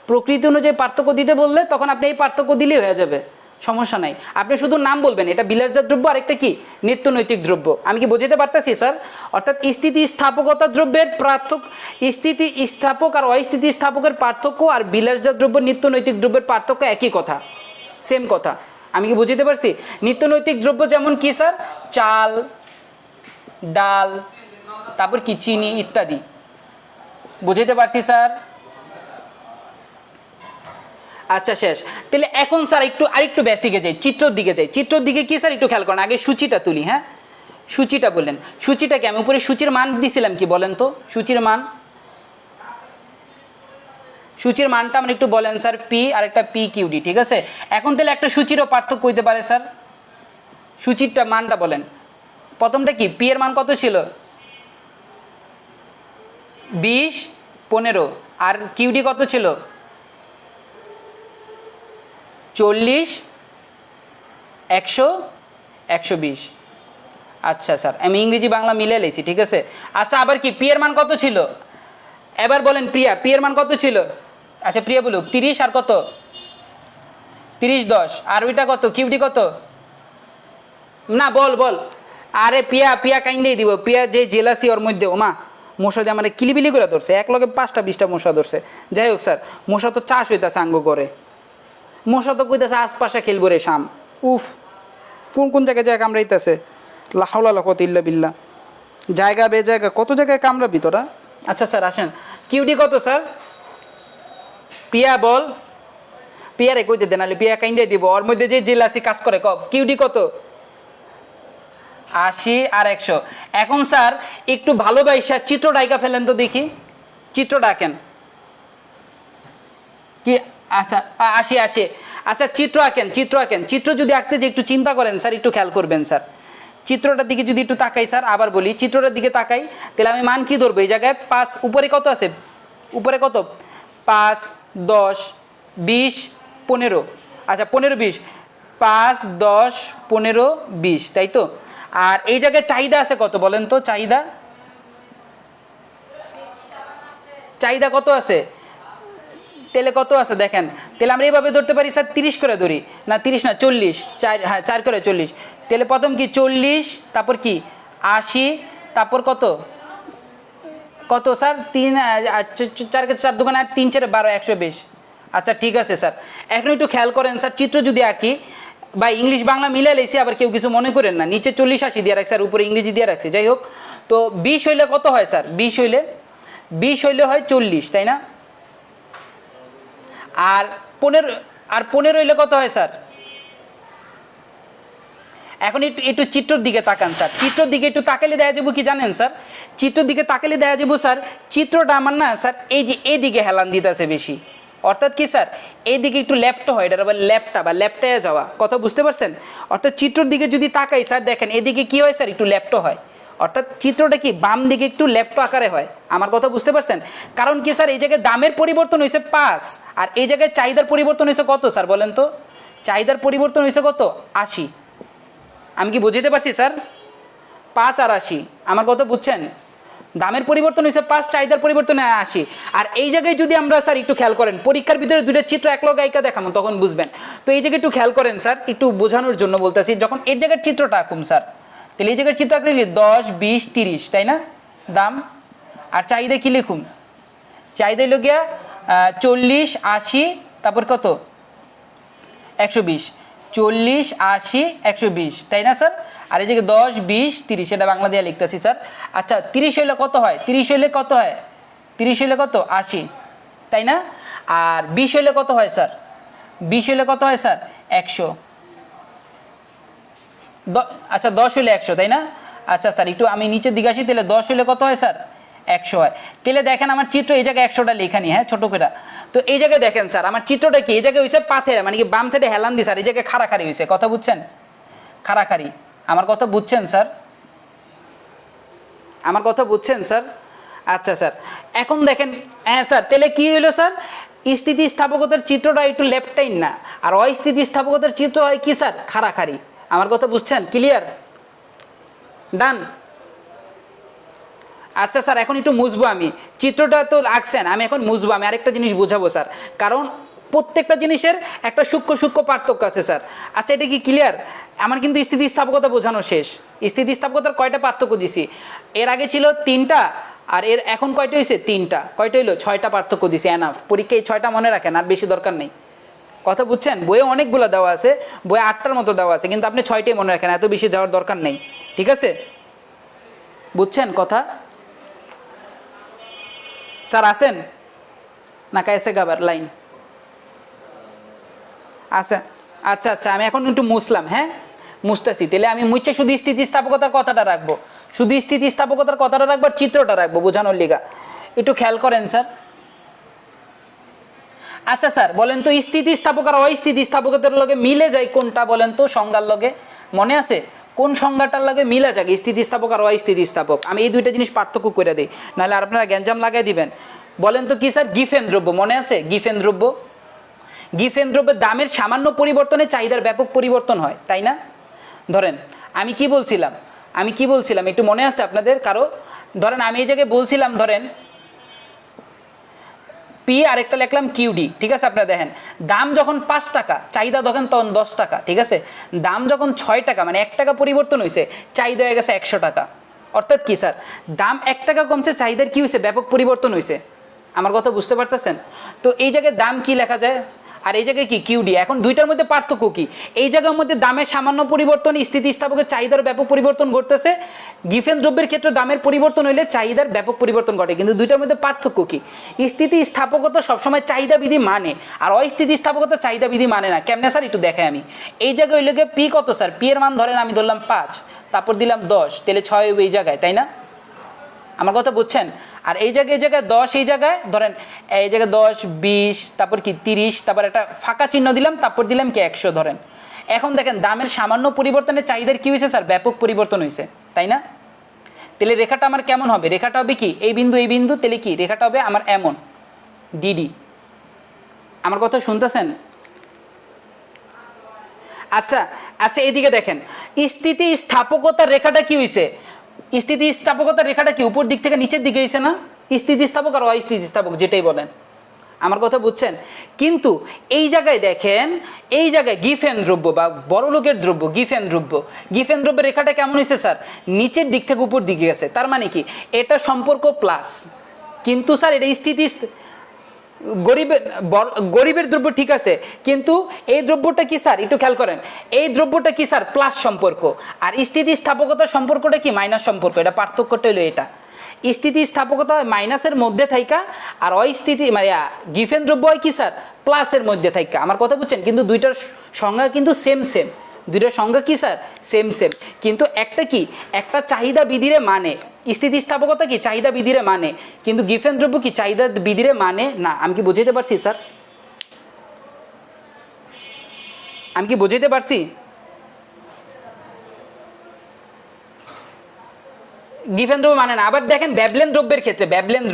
প্রকৃতি অনুযায়ী পার্থক্য দিতে বললে তখন আপনি এই পার্থক্য দিলেই হয়ে যাবে, সমস্যা নাই। আপনি শুধু নাম বলবেন, এটা বিলাসজাত দ্রব্য, আরেকটা কি নিত্য নৈতিক দ্রব্য। আমি কি বোঝাতে পারতেছি স্যার? অর্থাৎ স্থিতিস্থাপকতা দ্রব্যের পার্থক্য, স্থিতিস্থাপক আর অস্থিতিস্থাপকের পার্থক্য, আর বিলাসজাত দ্রব্য নিত্য নৈতিক দ্রব্যের পার্থক্য একই কথা, সেম কথা। আমি কি বুঝতে পারছি? নিত্য নৈতিক দ্রব্য যেমন কি স্যার? চাল, ডাল, তারপর কি চিনি ইত্যাদি। বুঝতে পারছি স্যার? আচ্ছা শেষ। তাহলে এখন স্যার একটু আরেকটু বেসিকে যাই, চিত্রর দিকে যাই। চিত্রর দিকে কি স্যার একটু খেয়াল করেন। আগে সূচিটা তুলি, হ্যাঁ সূচিটা বললেন। সূচিটাকে আমি উপরে সূচির মান দিছিলাম কি বলেন তো? সূচির মান, সূচির মানটা আমরা একটু বলেন স্যার, পি আর একটা পি কিউডি। ঠিক আছে, এখন তাহলে একটা সূচিরও পার্থক্য হইতে পারে স্যার। সূচিরটা মানটা বলেন। প্রথমটা কি? পি এর মান কত ছিল? 20, 15। আর কিউডি কত ছিল? 40, 100, 120। আচ্ছা স্যার, আমি ইংরেজি বাংলা মিলে লেছি, ঠিক আছে। আচ্ছা আবার কি পি এর মান কত ছিল? এবার বলেন প্রিয়া, পি এর মান কত ছিল? আচ্ছা প্রিয়া বলুক। 30 আর কত? 30, 10। আর ওইটা কত? কিউডি কত? না বল বল। আরে পিয়া, পিয়া কাইন্দেই দিব। পিয়া যে জেলাসি ওর মধ্যে, ওমা মশা দিয়ে মানে কিলিবিলি করে ধরছে, এক লগে 5টা 20টা মশা ধরছে। যাই হোক স্যার, মশা তো চাষ হইতেছে আঙ্গ করে। মশা তো কইতেছে আশপাশে খেলবো রে শাম। উফ, কোন কোন জায়গায় জায়গা কামড়াইতেছে, লাহাউলা লাকত ইল্লা বিল্লাহ। জায়গা বে জায়গা কত জায়গায় কামড়াবি তোরা। আচ্ছা স্যার আসেন, কিউডি কত স্যার? পিয়া বল। পিয়ারে কইতে দেন, নাহলে পিয়া কাইন্দে দিব। ওর মধ্যে যে জেলাসি কাজ করে, কব কিউডি কত? 80 আর 100। এখন স্যার একটু ভালোবাসা চিত্র ডাইকা ফেলেন তো দেখি, চিত্র ডাকেন কি? আচ্ছা 80 80। আচ্ছা চিত্র আঁকেন, চিত্র আঁকেন। চিত্র যদি আঁকতে যে একটু চিন্তা করেন স্যার, একটু খেয়াল করবেন স্যার। চিত্রটার দিকে যদি একটু তাকাই স্যার, আবার বলি চিত্রটার দিকে তাকাই, তাহলে আমি মান কি ধরবো? এই জায়গায় 5, উপরে কত আছে? উপরে কত? 5, 10, 20, 15। আচ্ছা 15, 20, 5, 10, 15, 20, তাই তো? আর এই জায়গায় চাহিদা আছে কত বলেন তো? চাহিদা কত আছে? তেলে কত আছে দেখেন, তাহলে আমরা এইভাবে ধরতে পারি স্যার, 30 করে ধরি, না 30 না 40, 4, হ্যাঁ 4 করে 40। তাহলে প্রথম কি 40, তারপর কি 80, তারপর কত কত স্যার? 3, 4 কে 4 দোকানে 8, 3 4 12, 120। আচ্ছা ঠিক আছে স্যার, এখন একটু খেয়াল করেন স্যার, চিত্র যদি আঁকি বা ইংলিশ বাংলা মিলে লেছি, আবার কেউ কিছু মনে করেন না, নিচে 40 80 দিয়ে রাখছে আর উপরে ইংরেজি দিয়ে রাখছে, যাই হোক। তো 20 হইলে কত হয় স্যার? 20 হইলে হয় 40, তাই না? আর 15 হইলে কত হয় স্যার? এখন একটু চিত্রর দিকে তাকান স্যার, চিত্রর দিকে একটু তাকালে দেখা যাবো কি জানেন স্যার? চিত্রর দিকে তাকালে দেখা যাবো স্যার, চিত্রটা আমার না স্যার এই যে এদিকে হেলান দিতেছে বেশি, অর্থাৎ কি স্যার এইদিকে একটু লেফট হয়, এটা আবার লেফটায় যাওয়া, কথা বুঝতে পারছেন? অর্থাৎ চিত্রর দিকে যদি তাকাই স্যার, দেখেন এদিকে কি হয় স্যার? একটু লেফট হয়, অর্থাৎ চিত্রটা কি বাম দিকে একটু লেফট আকারে হয়। আমার কথা বুঝতে পারছেন? কারণ কি স্যার, এই জায়গায় দামের পরিবর্তন হয়েছে 5, আর এই জায়গায় চাহিদার পরিবর্তন হয়েছে কত স্যার বলেন তো? চাহিদার পরিবর্তন হয়েছে কত? 80। আমি কি বুঝতে পারছি স্যার? 5 আর 80, আমার কথা বুঝছেন? দামের পরিবর্তন হয়েছে 5, চাহিদার পরিবর্তন 80। আর এই জায়গায় যদি আমরা স্যার একটু খেয়াল করেন, পরীক্ষার ভিতরে দুইটা চিত্র একলগে আঁকা দেখাবো তখন বুঝবেন। তো এই জায়গায় একটু খেয়াল করেন স্যার, একটু বোঝানোর জন্য বলতেছি, যখন এর জায়গার চিত্রটা আঁকুম স্যার, তাহলে এই জায়গার চিত্র আঁকলে 10, 20, 30, তাই না? দাম আর চাহিদা কি লিখুম? চাহিদা হলো গিয়া 40, 80, তারপর কত? 120। 40, 80, 120, তাই না স্যার? আর এই যে 10, 20, 30, এটা বাংলা দিয়ে লিখতেছি স্যার। আচ্ছা 30 হইলে কত হয়? 30 হইলে কত হয়? 30 হইলে কত? 80, তাই না? আর 20 হইলে কত হয় স্যার? 20 হইলে কত হয় স্যার? 100। আচ্ছা 10 হইলে 100, তাই না? আচ্ছা স্যার একটু আমি নিচের দিকে আসি, তাহলে 10 হইলে কত হয় স্যার? 100 হয়। তাহলে দেখেন আমার চিত্র এই জায়গায় 100টা লেখানি, হ্যাঁ ছোট করে। তো এই জায়গায় দেখেন স্যার, আমার চিত্রটা কি এই জায়গায় হয়েছে পাথের, মানে কি বাম সাইডে হেলান দি স্যার, এই জায়গায় খাড়াখাড়ি হয়েছে, কথা বুঝছেন? খাড়াখাড়ি, আমার কথা বুঝছেন স্যার? আমার কথা বুঝছেন স্যার? আচ্ছা স্যার, এখন দেখেন, হ্যাঁ স্যার, তাহলে কি হইলো স্যার? স্থিতিস্থাপকতার চিত্রটা একটু লেফট টাইন না, আর অস্থিতিস্থাপকতার চিত্র হয় কি স্যার? খাড়াখাড়ি। আমার কথা বুঝছেন? ক্লিয়ার? ডান? আচ্ছা স্যার, এখন একটু মুছবো আমি, চিত্রটা তো আঁকছেন, আমি এখন মুছবো, আমি আরেকটা জিনিস বোঝাবো স্যার, কারণ প্রত্যেকটা জিনিসের একটা সূক্ষ্ম পার্থক্য আছে স্যার। আচ্ছা এটা কি ক্লিয়ার? আমার কিন্তু স্থিতিস্থাপকতা বোঝানো শেষ। স্থিতিস্থাপকতার কয়টা পার্থক্য দিছি? এর আগে ছিল 3টা, আর এর এখন কয়টা হয়েছে? 3টা। কয়টা হইলো? 6টা পার্থক্য দিছি, এনাফ। পরীক্ষায় 6টা মনে রাখেন, আর বেশি দরকার নেই, কথা বুঝছেন? বইয়ে অনেকগুলো দেওয়া আছে, বইয়ে 8টার মতো দেওয়া আছে, কিন্তু আপনি 6টাই মনে রাখেন, এত বেশি যাওয়ার দরকার নেই, ঠিক আছে? বুঝছেন কথা? স্যার আছেন না? কাইসে গাবার লাইন আচ্ছা আচ্ছা আচ্ছা, আমি এখন একটু মুছলাম, হ্যাঁ মুছতেছি। তাহলে আমি মুছে শুধু স্থিতিস্থাপকতার কথাটা রাখবো, শুধু স্থিতিস্থাপকতার কথাটা রাখবো, আর চিত্রটা রাখবো বোঝানোর লিগা। একটু খেয়াল করেন স্যার। আচ্ছা স্যার বলেন তো, স্থিতিস্থাপক আর অস্থিতিস্থাপকতার লগে মিলে যায় কোনটা বলেন তো? সংজ্ঞার লগে মনে আছে কোন সংজ্ঞাটার লগে মিলে যাক? স্থিতিস্থাপক আর অস্থিতিস্থাপক। আমি এই দুইটা জিনিস পার্থক্য করে দিই, নাহলে আর আপনারা গ্যাঞ্জাম লাগাই দিবেন। বলেন তো কি স্যার? গিফেন দ্রব্য, মনে আছে? গিফেন দ্রব্যের দামের সামান্য পরিবর্তনে চাহিদার ব্যাপক পরিবর্তন হয়, তাই না? ধরেন আমি কি বলছিলাম একটু মনে আছে আপনাদের কারো? ধরেন আমি এই জায়গায় বলছিলাম, ধরেন পি আরেকটা লিখলাম কিউডি, ঠিক আছে? আপনারা দেখেন দাম যখন 5 টাকা, চাহিদা তখন 10 টাকা, ঠিক আছে? দাম যখন 6 টাকা, মানে 1 টাকা পরিবর্তন হয়েছে, চাহিদা হয়ে গেছে 100 টাকা। অর্থাৎ কি স্যার? দাম 1 টাকা কমছে, চাহিদার কি হয়েছে? ব্যাপক পরিবর্তন হয়েছে। আমার কথা বুঝতে পারতেছেন? তো এই জায়গায় দাম কি লেখা যায়, আর এই জায়গায় কি? কিউডি। এখন দুইটার মধ্যে পার্থক্য কি? এই জায়গার মধ্যে দামের সামান্য পরিবর্তন স্থিতিস্থাপকের চাহিদার ব্যাপক পরিবর্তন ঘটতেছে, গিফেন দ্রব্যের ক্ষেত্রে দামের পরিবর্তন হইলে চাহিদার ব্যাপক পরিবর্তন ঘটে। কিন্তু দুইটার মধ্যে পার্থক্য কি? স্থিতিস্থাপকতা সবসময় চাহিদা বিধি মানে, আর অস্থিতিস্থাপকতা চাহিদা বিধি মানে না। কেমনে স্যার? একটু দেখাই আমি। এই জায়গায় হইলে পি কত স্যার? পি এর মান ধরেন আমি ধরলাম 5, তারপর দিলাম 10, তাহলে 6 হবে এই জায়গায়, তাই না? আমার কথা বুঝছেন? আর এই জায়গায় 10, এই জায়গায় ধরেন এই জায়গায় 10, 20, তারপর কি 30, তারপর একটা ফাঁকা চিহ্ন দিলাম, তারপর দিলাম কি 100। ধরেন এখন দেখেন দামের সামান্য পরিবর্তনে চাহিদার কি হয়েছে স্যার, ব্যাপক পরিবর্তন হয়েছে, তাই না? তাহলে রেখাটা আমার কেমন হবে, রেখাটা হবে কি এই বিন্দু, তাহলে কি রেখাটা হবে আমার এমন ডিডি। আমার কথা শুনতেছেন? আচ্ছা আচ্ছা, এদিকে দেখেন স্থিতিস্থাপকতার রেখাটা কি হয়েছে, স্থিতিস্থাপকতার রেখাটা কি উপর দিক থেকে নিচের দিকে হয়েছে না? স্থিতিস্থাপক আর অস্থিতিস্থাপক যেটাই বলেন, আমার কথা বুঝছেন? কিন্তু এই জায়গায় দেখেন, এই জায়গায় গিফেন দ্রব্য বা বড় লোকের দ্রব্য, গিফেন দ্রব্যের রেখাটা কেমন হয়েছে স্যার, নিচের দিক থেকে উপর দিকে গেছে। তার মানে কি এটা সম্পর্ক প্লাস, কিন্তু স্যার এটা গরিবের দ্রব্য ঠিক আছে, কিন্তু এই দ্রব্যটা কি স্যার, একটু খেয়াল করেন, এই দ্রব্যটা কি স্যার প্লাস সম্পর্ক, আর স্থিতিস্থাপকতার সম্পর্কটা কি মাইনাস সম্পর্ক। এটা পার্থক্যটা হলো এটা, স্থিতিস্থাপকতা মাইনাসের মধ্যে থাইকা আর অস্থিতি মানে গিফেন দ্রব্য হয় কি স্যার প্লাসের মধ্যে থাইকা। আমার কথা বুঝছেন? কিন্তু দুইটার সংজ্ঞা কিন্তু সেম, দুইটার সংজ্ঞা কি স্যার সেম, কিন্তু একটা কি একটা চাহিদা বিধিরে মানে, স্থিতিস্থাপকতা কি চাহিদা বিধিরে মানে, কিন্তু গিফেন দ্রব্য কি চাহিদা বিধিরে মানে না। আমি কি বুঝাইতে পারছি স্যার? আমি কি বুঝাইতে পারছি? গিফেন দ্রব্য মানে না। আবার দেখেন ব্যাবলেন দ্রব্যের ক্ষেত্রে, ব্যাবলেন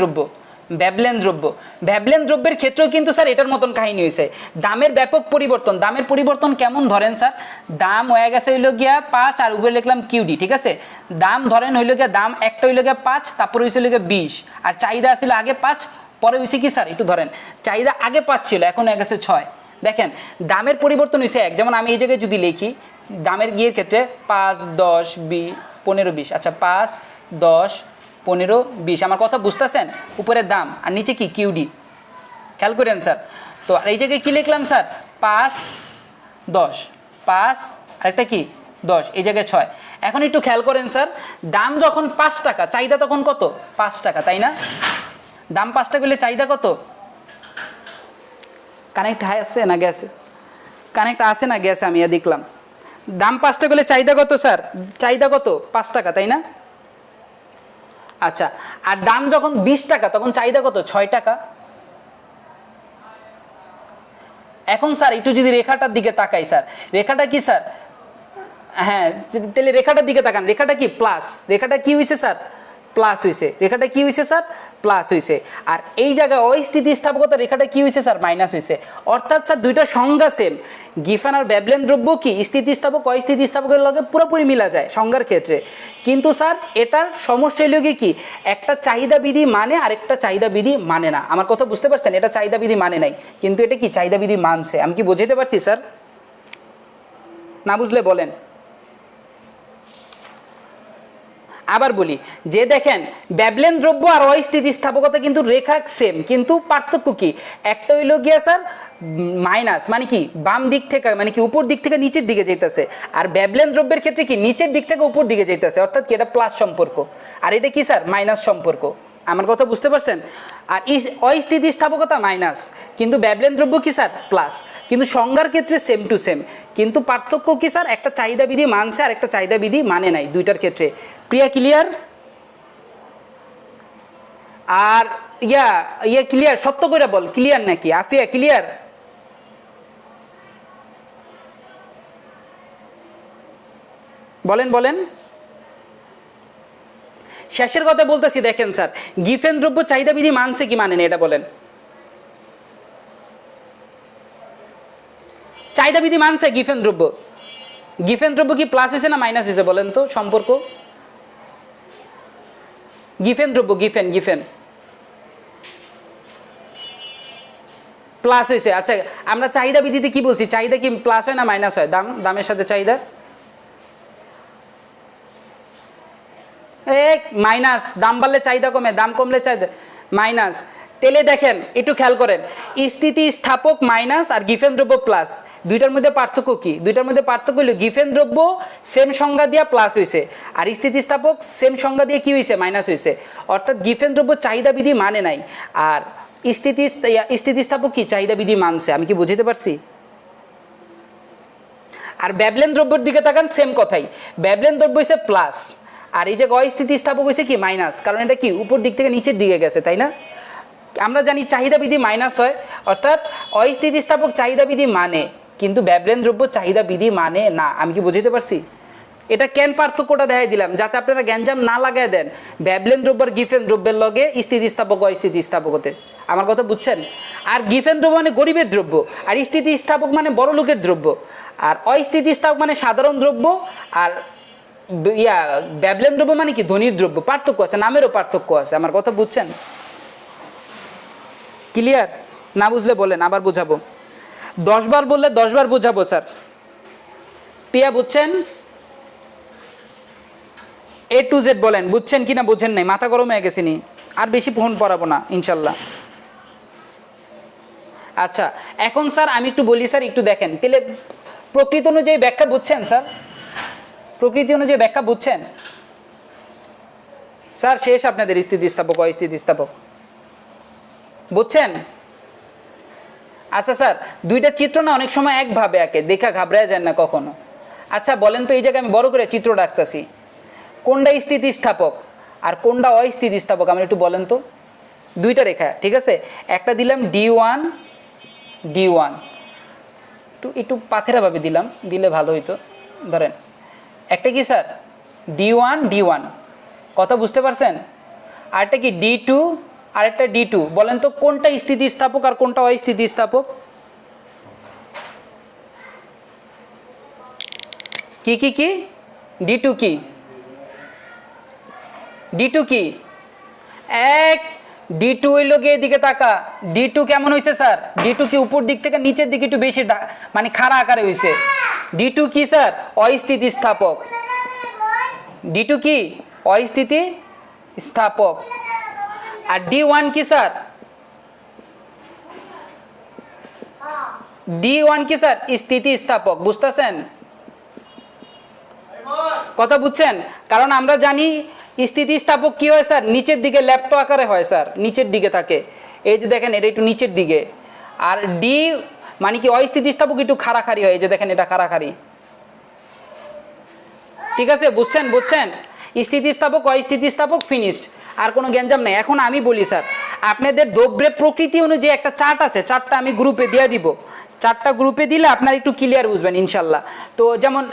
দ্রব্যের ক্ষেত্রেও কিন্তু স্যার এটার মতন কাহিনী হয়েছে, দামের ব্যাপক পরিবর্তন। দামের পরিবর্তন কেমন ধরেন স্যার, দাম হয়ে গেছে হইল গিয়া 5 আর উপরে লিখলাম কিউডি, ঠিক আছে? দাম ধরেন হইল গিয়া দাম একটা হইল গিয়া 5, তারপরে হয়েছিল গিয়া 20, আর চাহিদা ছিল আগে 5, পরে হয়েছে কি স্যার একটু ধরেন চাহিদা আগে 5 ছিল, এখন হয়ে গেছে 6। দেখেন দামের পরিবর্তন হয়েছে এক, যেমন আমি এই জায়গায় যদি লিখি দামের গিয়ের ক্ষেত্রে 5, 10, 20, 15, 20, আচ্ছা 5, 10, 15, 20, আমার কথা বুঝতেছেন? উপরের দাম আর নিচে কি কিউডি, খেয়াল করেন স্যার। তো এই জায়গায় কি লিখলাম স্যার 5, 10, 5 আর একটা কি 10, এই জায়গায় 6। এখন একটু খেয়াল করেন স্যার, দাম যখন 5 টাকা চাহিদা তখন কত 5 টাকা, তাই না? দাম 5 টাকা হলে চাহিদা কত? কানেক্ট আছে না গেছে? কানেক্ট আছে না গেছে? আমি দেখলাম দাম 5 টাকা হলে চাহিদা কত স্যার, চাহিদা কত 5 টাকা, তাই না? আচ্ছা, আর দাম যখন 20 টাকা তখন চাহিদা কত 6 টাকা। এখন স্যার একটু যদি রেখাটার দিকে তাকাই স্যার, রেখাটা কি স্যার, হ্যাঁ তাহলে রেখাটার দিকে তাকান, রেখাটা কি প্লাস, রেখাটা কি হয়েছে স্যার প্লাস হয়েছে, রেখাটা কি হয়েছে স্যার প্লাস হয়েছে। আর এই জায়গায় অস্থিতিস্থাপকতা রেখাটা কি হয়েছে স্যার মাইনাস হয়েছে। অর্থাৎ স্যার দুইটা সংজ্ঞা সেম, গিফেন আর ব্যাবলেন দ্রব্য কি স্থিতিস্থাপক অস্থিতিস্থাপকের লগে পুরোপুরি মিলা যায় সংজ্ঞার ক্ষেত্রে, কিন্তু স্যার এটার সমস্যা হলো কি একটা চাহিদা বিধি মানে আরেকটা চাহিদা বিধি মানে না। আমার কথা বুঝতে পারছেন? এটা চাহিদা বিধি মানে নাই, কিন্তু এটা কি চাহিদা বিধি মানছে। আমি কি বোঝাতে পারছি স্যার? না বুঝলে বলেন। আবার বলি যে দেখেন ব্যাবলেন দ্রব্য আর অস্থিতিস্থাপকতা কিন্তু রেখা সেম, কিন্তু পার্থক্য কি একটা হইল গিয়া স্যার মাইনাস, মানে কি বাম দিক থেকে মানে কি উপর দিক থেকে নিচের দিকে যাইতেছে, আর ব্যাবলেন দ্রব্যের ক্ষেত্রে কি নিচের দিক থেকে উপর দিকে যাইতেছে, অর্থাৎ কি এটা প্লাস সম্পর্ক, আর এটা কি স্যার মাইনাস সম্পর্ক। আমার কথা বুঝতে পারছেন? আর অস্থিতিস্থাপকতা মাইনাস, কিন্তু ব্যাবলেন দ্রব্য কি স্যার প্লাস, কিন্তু সংজ্ঞার ক্ষেত্রে সেম টু সেম, কিন্তু পার্থক্য কি স্যার একটা চাহিদা বিধি মানছে আর একটা চাহিদা বিধি মানে নাই দুইটার ক্ষেত্রে। প্রিয়া ক্লিয়ার? আর ইয়া ক্লিয়ার? সত্য করে বল ক্লিয়ার নাকি? আফিয়া ক্লিয়ার? বলেন বলেন। শেষের কথা বলতেছি, দেখেন স্যার গিফেন দ্রব্য চাহিদা বিধি মানছে কি মানে না এটা বলেন। চাহিদা বিধি মানছে গিফেন দ্রব্য, গিফেন দ্রব্য কি প্লাস হয়েছে না মাইনাস হয়েছে বলেন তো সম্পর্ক? গিফেন দ্রব্য গিফেন প্লাস হয়েছে। আচ্ছা আমরা চাহিদা বিধিতে কি বলছি, চাহিদা কি প্লাস হয় না মাইনাস হয়? দামের সাথে চাহিদা মাইনাস, দাম বাড়লে চাহিদা কমে, দাম কমলে চাহিদা মাইনাস। তেলে দেখেন একটু খেয়াল করেন, স্থিতিস্থাপক মাইনাস আর গিফেন দ্রব্য প্লাস, দুইটার মধ্যে পার্থক্য কি? দুইটার মধ্যে পার্থক্য হলো গিফেন দ্রব্য সেম সংজ্ঞা দিয়া প্লাস হয়েছে, আর স্থিতিস্থাপক সেম সংজ্ঞা দিয়ে কি হয়েছে মাইনাস হয়েছে। অর্থাৎ গিফেন দ্রব্য চাহিদা বিধি মানে নাই, আর স্থিতিস্থাপক কি চাহিদা বিধি মানছে। আমি কি বুঝতে পারছি? আর ব্যাবলেন দ্রব্যের দিকে তাকান, সেম কথাই, ব্যাবলেন দ্রব্য হয়েছে প্লাস, আর এই যে অস্থিতিস্থাপক হয়েছে কি মাইনাস, কারণ এটা কি উপর দিক থেকে নিচের দিকে গেছে, তাই না? আমরা জানি চাহিদা বিধি মাইনাস হয়, অর্থাৎ অস্থিতিস্থাপক চাহিদা বিধি মানে, কিন্তু ব্যবলেন দ্রব্য চাহিদা বিধি মানে না। আমি কি বুঝতে পারছি? এটা কেন পার্থক্যটা দেখাই দিলাম যাতে আপনারা গ্যাঞ্জাম না লাগাই দেন ব্যবলেন দ্রব্য আর গিফেন দ্রব্যের লগে স্থিতিস্থাপক অস্থিতিস্থাপকতে। আমার কথা বুঝছেন? আর গিফেন দ্রব্য মানে গরিবের দ্রব্য, আর স্থিতিস্থাপক মানে বড় লোকের দ্রব্য, আর অস্থিতিস্থাপক মানে সাধারণ দ্রব্য, আর ব্যবলেন দ্রব্য মানে কি ধনীর দ্রব্য। পার্থক্য আছে, নামেরও পার্থক্য আছে। আমার কথা বুঝছেন? ক্লিয়ার? না বুঝলে বলেন, আবার বোঝাবো। 10 বার বললে 10 বার বোঝাবো স্যার। পিয়া বুঝছেন? A to Z বলেন, বুঝছেন কি না বুঝেন নাই? মাথা গরম হয়ে গেছে নি? আর বেশি ফোন পড়াবো না ইনশাল্লাহ। আচ্ছা, এখন স্যার আমি একটু বলি স্যার, একটু দেখেন তাহলে প্রকৃতি অনুযায়ী ব্যাখ্যা বুঝছেন স্যার? প্রকৃতি অনুযায়ী ব্যাখ্যা বুঝছেন স্যার? শেষ আপনাদের স্থিতিস্থাপক অস্থিতিস্থাপক বুঝছেন? আচ্ছা স্যার, দুইটা চিত্র না অনেক সময় একভাবে আঁকে, দেখা ঘাবড়ায় যান না কখনো। আচ্ছা বলেন তো, এই জায়গায় আমি বড় করে চিত্র রাখতেছি, কোনটা স্থিতিস্থাপক আর কোনটা অস্থিতিস্থাপক আমার একটু বলেন তো। দুইটা রেখা, ঠিক আছে? একটা দিলাম D1 D1, একটু পাথেরাভাবে দিলাম, দিলে ভালো হইতো। ধরেন একটা কি স্যার D1 D1, কথা বুঝতে পারছেন? আরেকটা কি D2 আরেকটা D2। বলেন তো কোনটা স্থিতিস্থাপক আর কোনটা অস্থিতিস্থাপক? কি কি কি D2 কি D2 কি? এক D2 হইল গিয়ে এদিকে তাকা। D2 কেমন হয়েছে স্যার? D2 কি উপর দিক থেকে নিচের দিকে একটু বেশি মানে খাড়া আকারে হয়েছে। D2 কি স্যার? অস্থিতিস্থাপক। D2 কি? অস্থিতিস্থাপক। আর D1 কি স্যার? D1 কি স্যার? স্থিতিস্থাপক। বুঝতেছেন? কথা বুঝছেন? কারণ আমরা জানি স্থিতিস্থাপক কি হয় স্যার? নিচের দিকে ল্যাপটো আকারে হয় স্যার, নিচের দিকে থাকে। এই যে দেখেন এটা একটু নিচের দিকে। আর ডি মানে কি অস্থিতিস্থাপক একটু খাড়াখাড়ি হয়, এই যে দেখেন এটা খাড়াখাড়ি। ঠিক আছে? বুঝছেন? বুঝছেন? স্থিতিস্থাপক অস্থিতিস্থাপক ফিনিশড, আর কোনো গ্যাঞ্জাম নেই। এখন আমি বলি স্যার, আপনাদের দ্রব্যের প্রকৃতি অনুযায়ী একটা চার্ট আছে, চার্টটা আমি গ্রুপে দিয়ে দিব। চারটা গ্রুপে দিলে আপনার একটু ক্লিয়ার বুঝবেন ইনশাল্লাহ। তো যেমন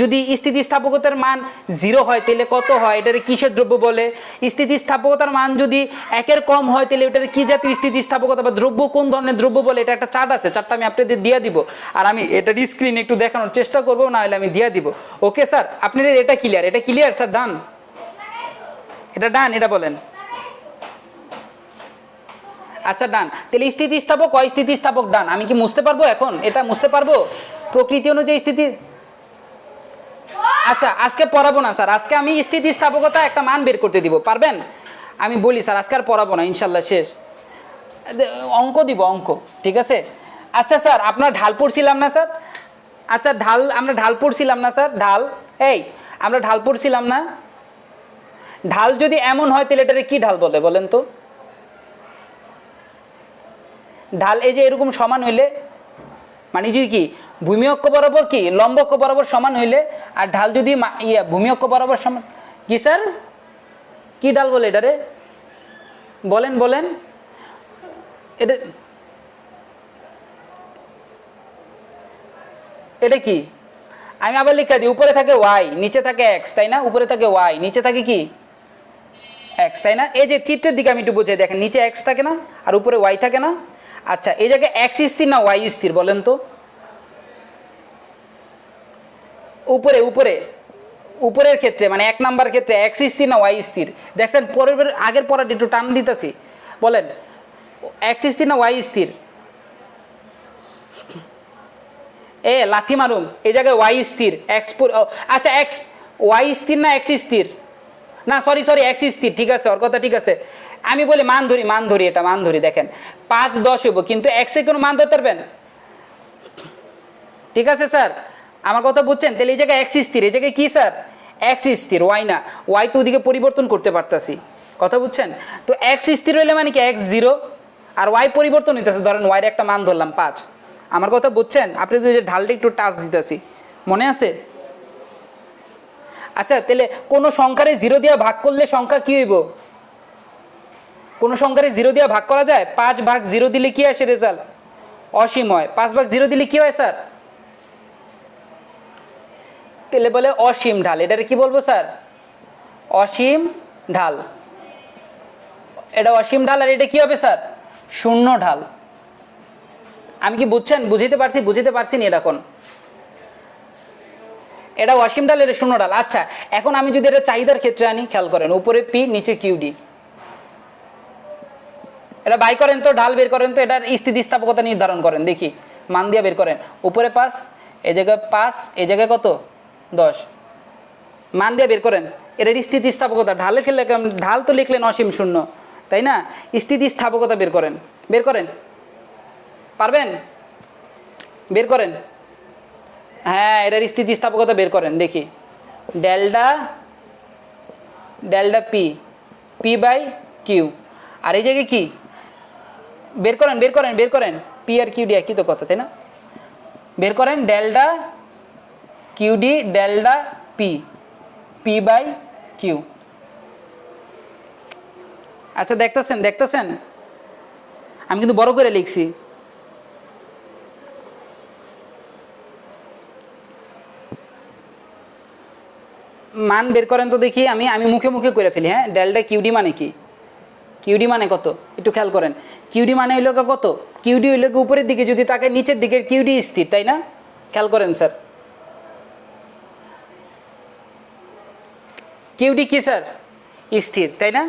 যদি স্থিতিস্থাপকতার মান 0 হয় তাহলে কত হয়, এটারে কিসের দ্রব্য বলে? স্থিতিস্থাপকতার মান যদি 1-এর কম হয় তাহলে ওটার কি জাতীয় স্থিতিস্থাপকতা বা দ্রব্য কোন ধরনের দ্রব্য বলে, এটা একটা চার্ট আছে। চার্টটা আমি আপনাদের দিয়ে দিব, আর আমি এটার স্ক্রিন একটু দেখানোর চেষ্টা করবো, না হলে আমি দিয়ে দিব। ওকে স্যার, আপনাদের এটা ক্লিয়ার? এটা ক্লিয়ার স্যার? ডান? এটা ডান? এটা বলেন। আচ্ছা ডান। তাহলে স্থিতিস্থাপক অস্থিতিস্থাপক ডান। আমি কি মুছতে পারবো এখন? এটা মুছতে পারবো প্রকৃতি অনুযায়ী স্থিতি? আচ্ছা আজকে পড়াবো না স্যার, আজকে আমি স্থিতিস্থাপকতা একটা মান বের করতে দিব, পারবেন? আমি বলি স্যার আজকে আর পড়াবো না ইনশাল্লাহ, শেষ। অঙ্ক দিব, অঙ্ক, ঠিক আছে? আচ্ছা স্যার আপনার ঢাল পড়ছিলাম না স্যার? আচ্ছা ঢাল, আমরা ঢাল পড়ছিলাম না স্যার? ঢাল, এই আমরা ঢাল পড়ছিলাম না? ঢাল যদি এমন হয় তাহলে এটারে কি ঢাল বলে বলেন তো? ঢাল এই যে এরকম সমান হইলে, মানে যদি কি ভূমি অক্ষ বরাবর কি লম্ব অক্ষ বরাবর সমান হইলে, আর ঢাল যদি ভূমি অক্ষ বরাবর সমান, কি স্যার কি ঢাল বলে এটারে? বলেন বলেন। এটা এটা কি? আমি আবার লিখে দিই, উপরে থাকে ওয়াই নিচে থাকে এক্স, তাই না? উপরে থাকে ওয়াই নিচে থাকে কি এক্স, তাই না? এই যে চিত্রের দিকে আমি একটু বুঝাই, দেখেন নিচে এক্স থাকে না আর উপরে ওয়াই থাকে না? আচ্ছা এই জায়গায় এক্স স্থির না ওয়াই স্থির বলেন তো? উপরে উপরে উপরের ক্ষেত্রে মানে 1 নাম্বার ক্ষেত্রে এক্স স্থির না ওয়াই স্থির? দেখছেন পরের আগের পড়াটা একটু টান দিতেছি, বলেন এক্স স্থির না ওয়াই স্থির? এ লাথি মারুম, এই জায়গায় ওয়াই স্থির এক্স। আচ্ছা এক্স ওয়াই স্থির না এক্স স্থির? না সরি সরি এক্স স্থির, ঠিক আছে ওর কথা ঠিক আছে। আমি বলি মান ধরি, মান ধরি, এটা মান ধরি। দেখেন 5 10 হইব, কিন্তু এক্সে কোনো মান ধরতে পারবেন? ঠিক আছে স্যার, আমার কথা বুঝছেন? তাহলে এই জায়গায় এক্স স্থির, এই জায়গায় কি স্যার এক্স স্থির, ওয়াই না। ওয়াই তো ওদিকে পরিবর্তন করতে পারতাছি, কথা বুঝছেন? তো এক্স স্থির হইলে মানে কি এক্স 0 আর ওয়াই পরিবর্তন হইতেছে। ধরেন ওয়াইয়ের একটা মান ধরলাম 5, আমার কথা বুঝছেন? আপনি তো যে ঢালটা একটু টাচ দিতেছি, মনে আছে? আচ্ছা তাহলে কোনো সংখ্যারে 0 দিয়ে ভাগ করলে সংখ্যা কি হইব? কোনো সংখ্যারে 0 দিয়ে ভাগ করা যায়? 5 ভাগ 0 দিলে কি আসে রেজাল্ট? অসীম হয়। 5 ভাগ 0 দিলে কি হয় স্যার? তাহলে বলে অসীম ঢাল, এটারে কি বলবো স্যার? অসীম ঢাল। এটা অসীম ঢাল আর এটা কি হবে স্যার? শূন্য ঢাল। আমি কি বুঝছেন? বুঝতে পারছি নি এখন? এটা অসীম ঢাল, এটা শূন্য ঢাল। আচ্ছা, এখন আমি যদি এটা চাহিদার ক্ষেত্রে আনি, খেয়াল করেন, উপরে পি নিচে কিউডি, এটা বাই করেন তো, ঢাল বের করেন তো, এটার স্থিতিস্থাপকতা নির্ধারণ করেন, দেখি মান দিয়ে বের করেন। উপরে 5, এই জায়গায় 5, এই জায়গায় কত? 10। মান দিয়ে বের করেন এটার স্থিতিস্থাপকতা। ঢালের খেলে ঢাল তো লিখলেন অসীম শূন্য, তাই না? স্থিতিস্থাপকতা বের করেন, পারবেন? বের করেন। হ্যাঁ, এটার স্থিতিস্থাপকতা বের করেন, দেখি। Delta P by Q. আর এই জায়গায় কি বের করেন? পি আর কিউডি একই তো কথা, তাই না? বের করেন delta QD delta P by Q. আচ্ছা, দেখতেছেন আমি কিন্তু বড় করে লিখছি। মান বের করেন তো দেখি। আমি মুখে করে ফেলি। হ্যাঁ, ডেল্টা কিউডি মানে কি? কিউডি মানে কত একটু খেয়াল করেন। কিউডি মানে হইল কত? কিউডি হইল উপরের দিকে, যদি তাকে নিচের দিকে কিউডি স্থির, তাই না? খেয়াল করেন স্যার, কিউডি কি স্যার? স্থির, তাই না?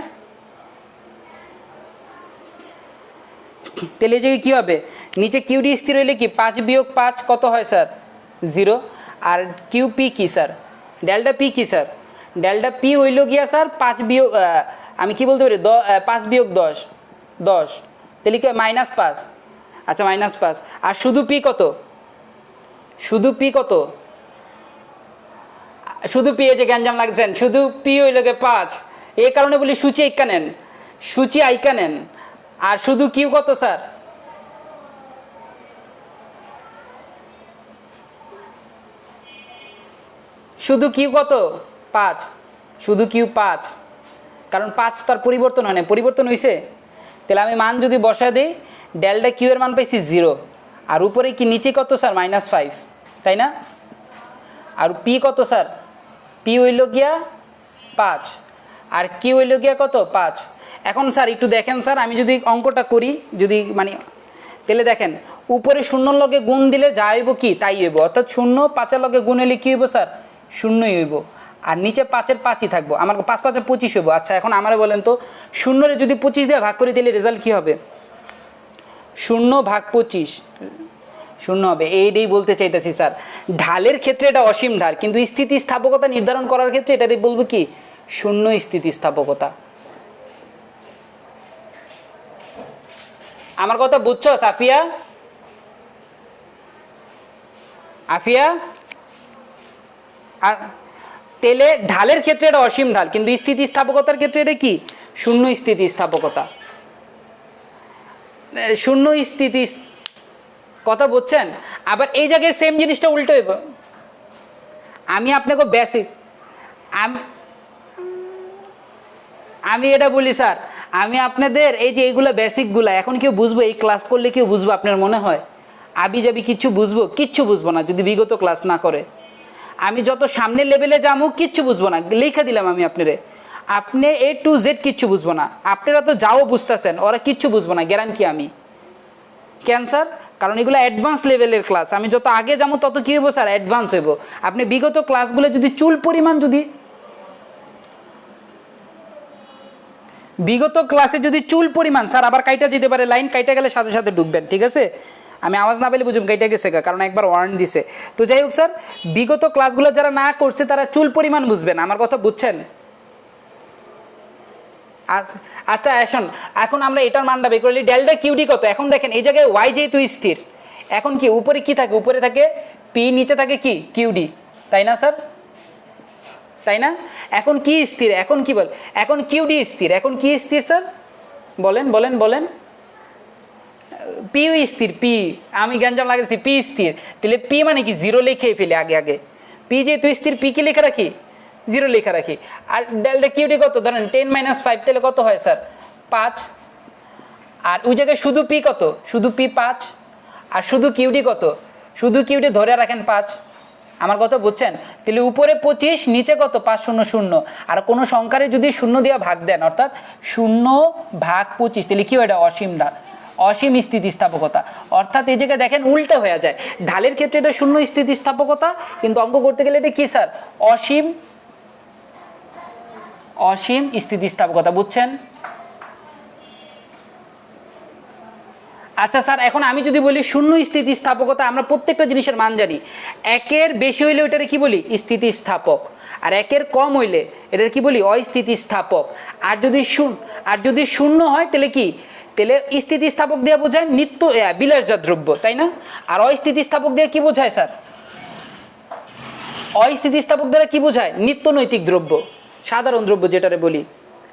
তাহলে যে কি হবে? নিচে কিউডি স্থির হইলে কি 5 বিয়োগ 5 কত হয় স্যার? 0। আর কিউ পি কি স্যার? ডেল্টা পি কি স্যার? ডেল্টা পি হইল গিয়া স্যার 5 বিয়োগ, আমি কি বলতে পারি, 5 বিয়োগ 10, তাহলে কি -5। আচ্ছা, -5। আর শুধু পি কত? শুধু পি, এই যে গ্যাঞ্জাম লাগছেন, শুধু পি হইল গে 5, এই কারণে বলি সূচি আইকা নেন। আর শুধু কিউ কত স্যার? শুধু কিউ কত? 5। শুধু কিউ 5, কারণ 5 তার পরিবর্তন হয় না, পরিবর্তন হয়েছে। তাহলে আমি মান যদি বসায় দিই, ডেল্টা কিউ এর মান পাইছি 0। আর উপরে কি নিচে কত স্যার? -5, তাই না? আর পি কত স্যার? পি হইল গিয়া 5 আর কিউ হইল গিয়া কত? 5। এখন স্যার একটু দেখেন স্যার, আমি যদি অঙ্কটা করি, যদি মানে, তাহলে দেখেন উপরে 0 লগে গুণ দিলে যা হইব কি তাই হইব, অর্থাৎ 0 5 লগে গুণ হইলে কি হইব স্যার? 0ই হইব। আর নিচে 5-এর 5ই থাকবো, আমার 5 5 25 হইব। আচ্ছা, এখন আমারে বলেন তো, 0-রে যদি 25 দিয়ে ভাগ করে দিলে রেজাল্ট কি হবে? 0 ভাগ 25 0 হবে। এইটাই বলতে চাইতেছি স্যার, ঢালের ক্ষেত্রে এটা অসীম ঢাল, কিন্তু স্থিতিস্থাপকতা নির্ধারণ করার ক্ষেত্রে এটাই বলবো কি? শূন্য স্থিতিস্থাপকতা। আমার কথা বুঝছো সাফিয়া? তেলে ঢালের ক্ষেত্রে এটা অসীম ঢাল, কিন্তু স্থিতিস্থাপকতার ক্ষেত্রে এটা কি? শূন্য স্থিতিস্থাপকতা। শূন্য স্থিতি কথা বুঝছেন? আবার এই জায়গায় সেম জিনিসটা উল্টো হইব। আমি আপনাকে বেসিক, আমি এটা বলি স্যার, আমি আপনাদের এই যে এইগুলো বেসিকগুলো এখন কেউ বুঝবো? এই ক্লাস করলে কেউ বুঝবো আপনার মনে হয়? আবি যাবি কিচ্ছু বুঝবো না যদি বিগত ক্লাস না করে। আমি যত সামনের লেভেলে যাবো কিচ্ছু বুঝবো না, লিখে দিলাম আমি আপনারে। আপনি A to Z কিচ্ছু বুঝবো না। আপনারা তো যাও বুঝতেছেন, ওরা কিচ্ছু বুঝবো না, গ্যারান্টি আমি। কেন স্যার? কারণ এগুলো অ্যাডভান্স লেভেলের ক্লাস। আমি যত আগে যাবো তত কী হইব স্যার? অ্যাডভান্স হইব। আপনি বিগত ক্লাসগুলো যদি চুল পরিমাণ বিগত ক্লাসে যদি চুল পরিমাণ স্যার আবার কাইটা যেতে পারে, লাইন কাইটা গেলে সাথে সাথে ঢুকবেন, ঠিক আছে? আমি আওয়াজ না পেলে বুঝুন কাইটা গেছে, কারণ একবার ওয়ার্ন দিছে। তো যাই হোক স্যার, বিগত ক্লাসগুলো যারা না করছে তারা চুল পরিমাণ বুঝবেন, আমার কথা বুঝছেন? আচ্ছা আচ্ছা, এখন আমরা এটার মানটা বের করলি। ডেল্টা কিউডি কত? এখন দেখেন এই জায়গায় ওয়াই যেহেতু স্থির, এখন কি উপরে কি থাকে? উপরে থাকে পি, নিচে থাকে কি? কিউডি, তাই না স্যার? তাই না? এখন কি স্থির? এখন কি বল? এখন কিউডি স্থির। এখন কি স্থির স্যার? বলেন। পি স্থির, পি, আমি গ্যাঞ্জাম লাগাইছি, পি স্থির। তাহলে পি মানে কি? 0 লিখে ফেলি আগে। পি যেহেতু স্থির, পি কি লেখা রাখি? 0 লেখা রাখি। আর ডেল্টা কিউডি কত? ধরেন 10 - 5, তাহলে কত হয় স্যার? 5। আর ওই জায়গায় শুধু পি কত? শুধু পি 5। আর শুধু কিউডি কত? শুধু কিউডি ধরে রাখেন 5। আমার কথা বুঝছেন? তাহলে উপরে 25, নিচে কত? 5 শূন্য শূন্য। আর কোনো সংখ্যারে যদি শূন্য দিয়ে ভাগ দেন, অর্থাৎ 0/25, তাহলে কি হয়? এটা অসীমটা, অসীম স্থিতিস্থাপকতা। অর্থাৎ এই জায়গায় দেখেন উল্টা হয়ে যায়, ঢালের ক্ষেত্রে এটা 0 স্থিতিস্থাপকতা, কিন্তু অঙ্ক করতে গেলে এটা কি স্যার? অসীম, অসীম স্থিতিস্থাপকতা। বুঝছেন? আচ্ছা স্যার, এখন আমি যদি বলি 0 স্থিতিস্থাপকতা, আমরা প্রত্যেকটা জিনিসের মান জানি। 1-এর বেশি হইলে ওইটারে কি বলি? স্থিতিস্থাপক। আর 1-এর কম হইলে এটার কি বলি? অস্থিতিস্থাপক। আর যদি শূন্য হয় তাহলে কি? তাহলে স্থিতিস্থাপক দিয়ে বোঝায় নিত্য বিলাসজাত দ্রব্য, তাই না? আর অস্থিতিস্থাপক দিয়ে কি বোঝায় স্যার? অস্থিতিস্থাপক দ্বারা কি বোঝায়? নিত্য নৈতিক দ্রব্য, সাধারণ দ্রব্য যেটারে বলি।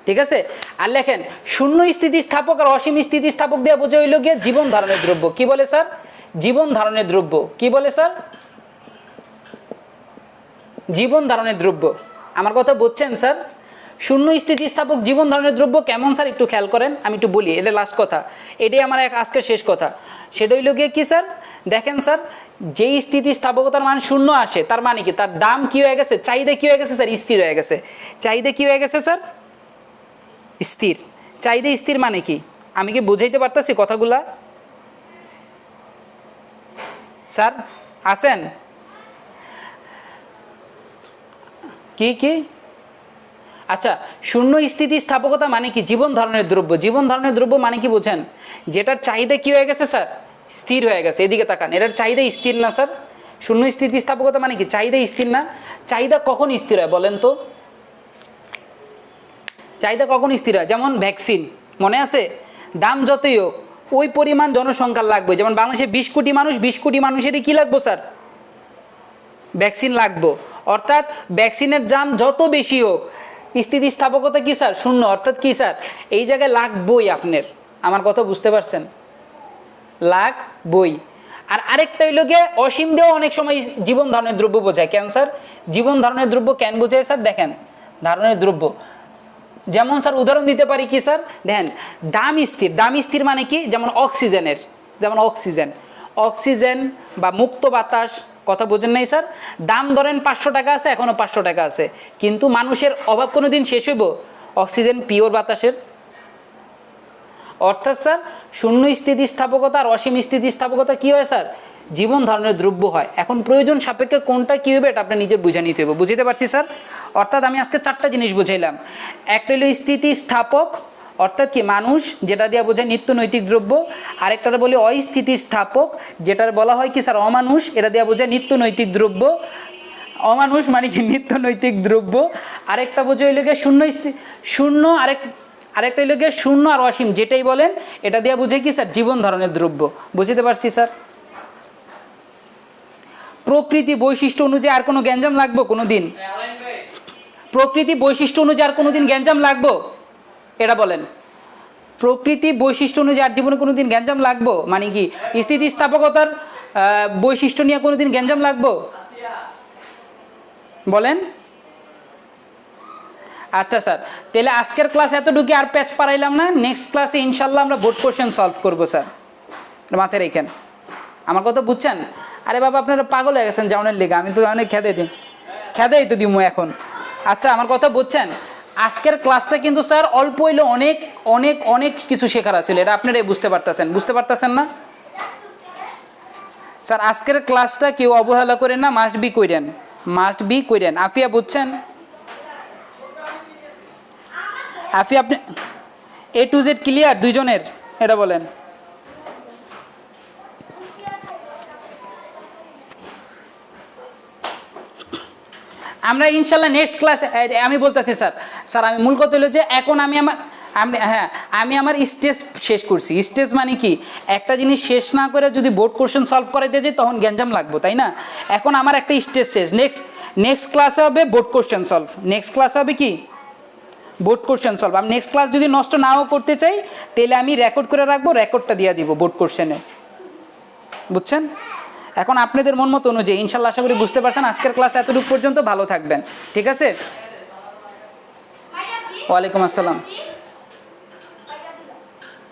ঠিক আছে? আর লেখেন 0 স্থিতিস্থাপক আর অসীম স্থিতিস্থাপক দিয়ে বোঝা হইল গিয়ে জীবন ধারণের দ্রব্য। কি বলে স্যার? জীবন ধারণের দ্রব্য। কি বলে স্যার? জীবন ধারণের দ্রব্য। আমার কথা বুঝছেন স্যার? 0 স্থিতিস্থাপক জীবন ধারণের দ্রব্য কেমন স্যার? একটু খেয়াল করেন, আমি একটু বলি, এটা লাস্ট কথা, এটাই আমার আজকের শেষ কথা। সেটা হইল গিয়ে কি স্যার? দেখেন স্যার, যেই স্থিতিস্থাপকতার মান 0 আসে, তার মানে কি? তার দাম কি হয়ে গেছে? চাহিদা কি হয়ে গেছে স্যার? স্থির হয়ে গেছে। চাহিদা কি হয়ে গেছে স্যার? স্থির। চাহিদা স্থির মানে কি? আমি কি বুঝাইতে পারতেছি কথাগুলা? স্যার আছেন? কি কি? আচ্ছা, 0 স্থিতিস্থাপকতা মানে কি? জীবন ধারণের দ্রব্য। জীবন ধারণের দ্রব্য মানে কি বোঝেন? যেটার চাহিদা কি হয়ে গেছে স্যার? স্থির হয়ে গেছে। এদিকে তাকান, এটার চাহিদা স্থির না স্যার? 0 স্থিতিস্থাপকতা মানে কি? চাহিদা স্থির না। চাহিদা কখন স্থির হয় বলেন তো? চাহিদা কখন স্থির হয়? যেমন ভ্যাকসিন, মনে আছে? দাম যতই হোক ওই পরিমাণ জনসংখ্যা লাগবে। যেমন বাংলাদেশে 20 কোটি মানুষ, 20 কোটি মানুষেরই কী লাগবো স্যার? ভ্যাকসিন লাগবো। অর্থাৎ ভ্যাকসিনের দাম যত বেশি হোক, স্থিতিস্থাপকতা কি স্যার? 0। অর্থাৎ কি স্যার? এই জায়গায় লাগবই আপনার। আমার কথা বুঝতে পারছেন? লাগবই। আর আরেকটা হইল গিয়ে অসীম দিয়েও অনেক সময় জীবন ধারণের দ্রব্য বোঝায়। কেন স্যার জীবন ধারণের দ্রব্য কেন বোঝায় স্যার? দেখেন, ধারণের দ্রব্য যেমন স্যার উদাহরণ দিতে পারি কি স্যার? দেখেন, দাম স্থির। দাম স্থির মানে কি? যেমন অক্সিজেনের, যেমন অক্সিজেন বা মুক্ত বাতাস, কথা বোঝেন নাই স্যার? দাম ধরেন 500 টাকা আছে, এখনও 500 টাকা আছে, কিন্তু মানুষের অভাব কোনো দিন শেষ হইব অক্সিজেন পিওর বাতাসের? অর্থাৎ স্যার 0 স্থিতিস্থাপকতা আর অসীম স্থিতিস্থাপকতা কী হয় স্যার? জীবন ধারণের দ্রব্য হয়। এখন প্রয়োজন সাপেক্ষে কোনটা কী হবে এটা আপনি নিজের বুঝে নিতে হবে। বুঝতে পারছি স্যার? অর্থাৎ আমি আজকে 4টা জিনিস বুঝাইলাম। একটা হলো স্থিতিস্থাপক, অর্থাৎ কি? মানুষ, যেটা দিয়ে বোঝায় নিত্য নৈতিক দ্রব্য। আরেকটা বলি অস্থিতিস্থাপক, যেটার বলা হয় কি স্যার? অমানুষ, এটা দিয়ে বোঝায় নিত্য নৈতিক দ্রব্য। অমানুষ মানে কি? নিত্য নৈতিক দ্রব্য। আরেকটা বোঝা হইল গিয়ে শূন্য, আরেকটা হইল গিয়ে 0 আর অসীম, যেটাই বলেন এটা দিয়ে বুঝে কি স্যার? জীবন ধারণের দ্রব্য। বুঝতে পারছি স্যার? প্রকৃতি বৈশিষ্ট্য অনুযায়ী আর কোনো গ্যাঞ্জাম লাগবো কোনো দিন? প্রকৃতি বৈশিষ্ট্য অনুযায়ী আর কোনো দিন গ্যাঞ্জাম লাগবো? এটা বলেন। প্রকৃতি বৈশিষ্ট্য অনুযায়ী আর জীবনে কোনো দিন গ্যাঞ্জাম লাগবো মানে কি? স্থিতিস্থাপকতার বৈশিষ্ট্য নিয়ে কোনো দিন গ্যাঞ্জাম লাগবো? বলেন। আচ্ছা স্যার, তাহলে আজকের ক্লাস এতটুকু, আর প্যাচ পারাইলাম না। নেক্সট ক্লাসে ইনশাল্লাহ আমরা বোর্ড কোশ্চেন সলভ করবো স্যার, মাথায় রেখেন। আমার কথা বুঝছেন? আরে বাবা, আপনারা পাগল হয়ে গেছেন জাউনের লেগে। আমি তো অনেক খেদেই তো দিমু এখন। আচ্ছা, আমার কথা বুঝছেন? আজকের ক্লাসটা কিন্তু স্যার অল্প হইলে অনেক অনেক অনেক কিছু শেখার আছে, এটা আপনারাই বুঝতে পারতেছেন না স্যার? আজকের ক্লাসটা কেউ অবহেলা করেন না, মাস্ট বি করেন। আফিয়া বুঝছেন? আফিয়া, আপনি A to Z ক্লিয়ার দুইজনের? এটা বলেন। আমরা ইনশাল্লাহ নেক্সট ক্লাসে, আমি বলতেছি স্যার আমি মূল কথা হলো যে এখন আমি আমার স্টেজ শেষ করছি। স্টেজ মানে কি? একটা জিনিস শেষ না করে যদি বোর্ড কোশ্চেন সলভ করাইতে যাই তখন গ্যাঞ্জাম লাগবো, তাই না? এখন আমার একটা স্টেজ শেষ। নেক্সট ক্লাসে হবে বোর্ড কোশ্চেন সলভ। নেক্সট ক্লাসে হবে কি? Board question solve. আমি নেক্সট ক্লাস যদি নষ্ট নাও করতে চাই তাহলে আমি রেকর্ড করে রাখবো, রেকর্ডটা দিয়ে দিব বোর্ড কোশ্চেনে। বুঝছেন? এখন আপনাদের মন মতো অনুযায়ী ইনশাল্লাহ আশা করি বুঝতে পারছেন। আজকের ক্লাস এতটুকু পর্যন্ত, ভালো থাকবেন। ঠিক আছে? ওয়ালাইকুম আসসালাম।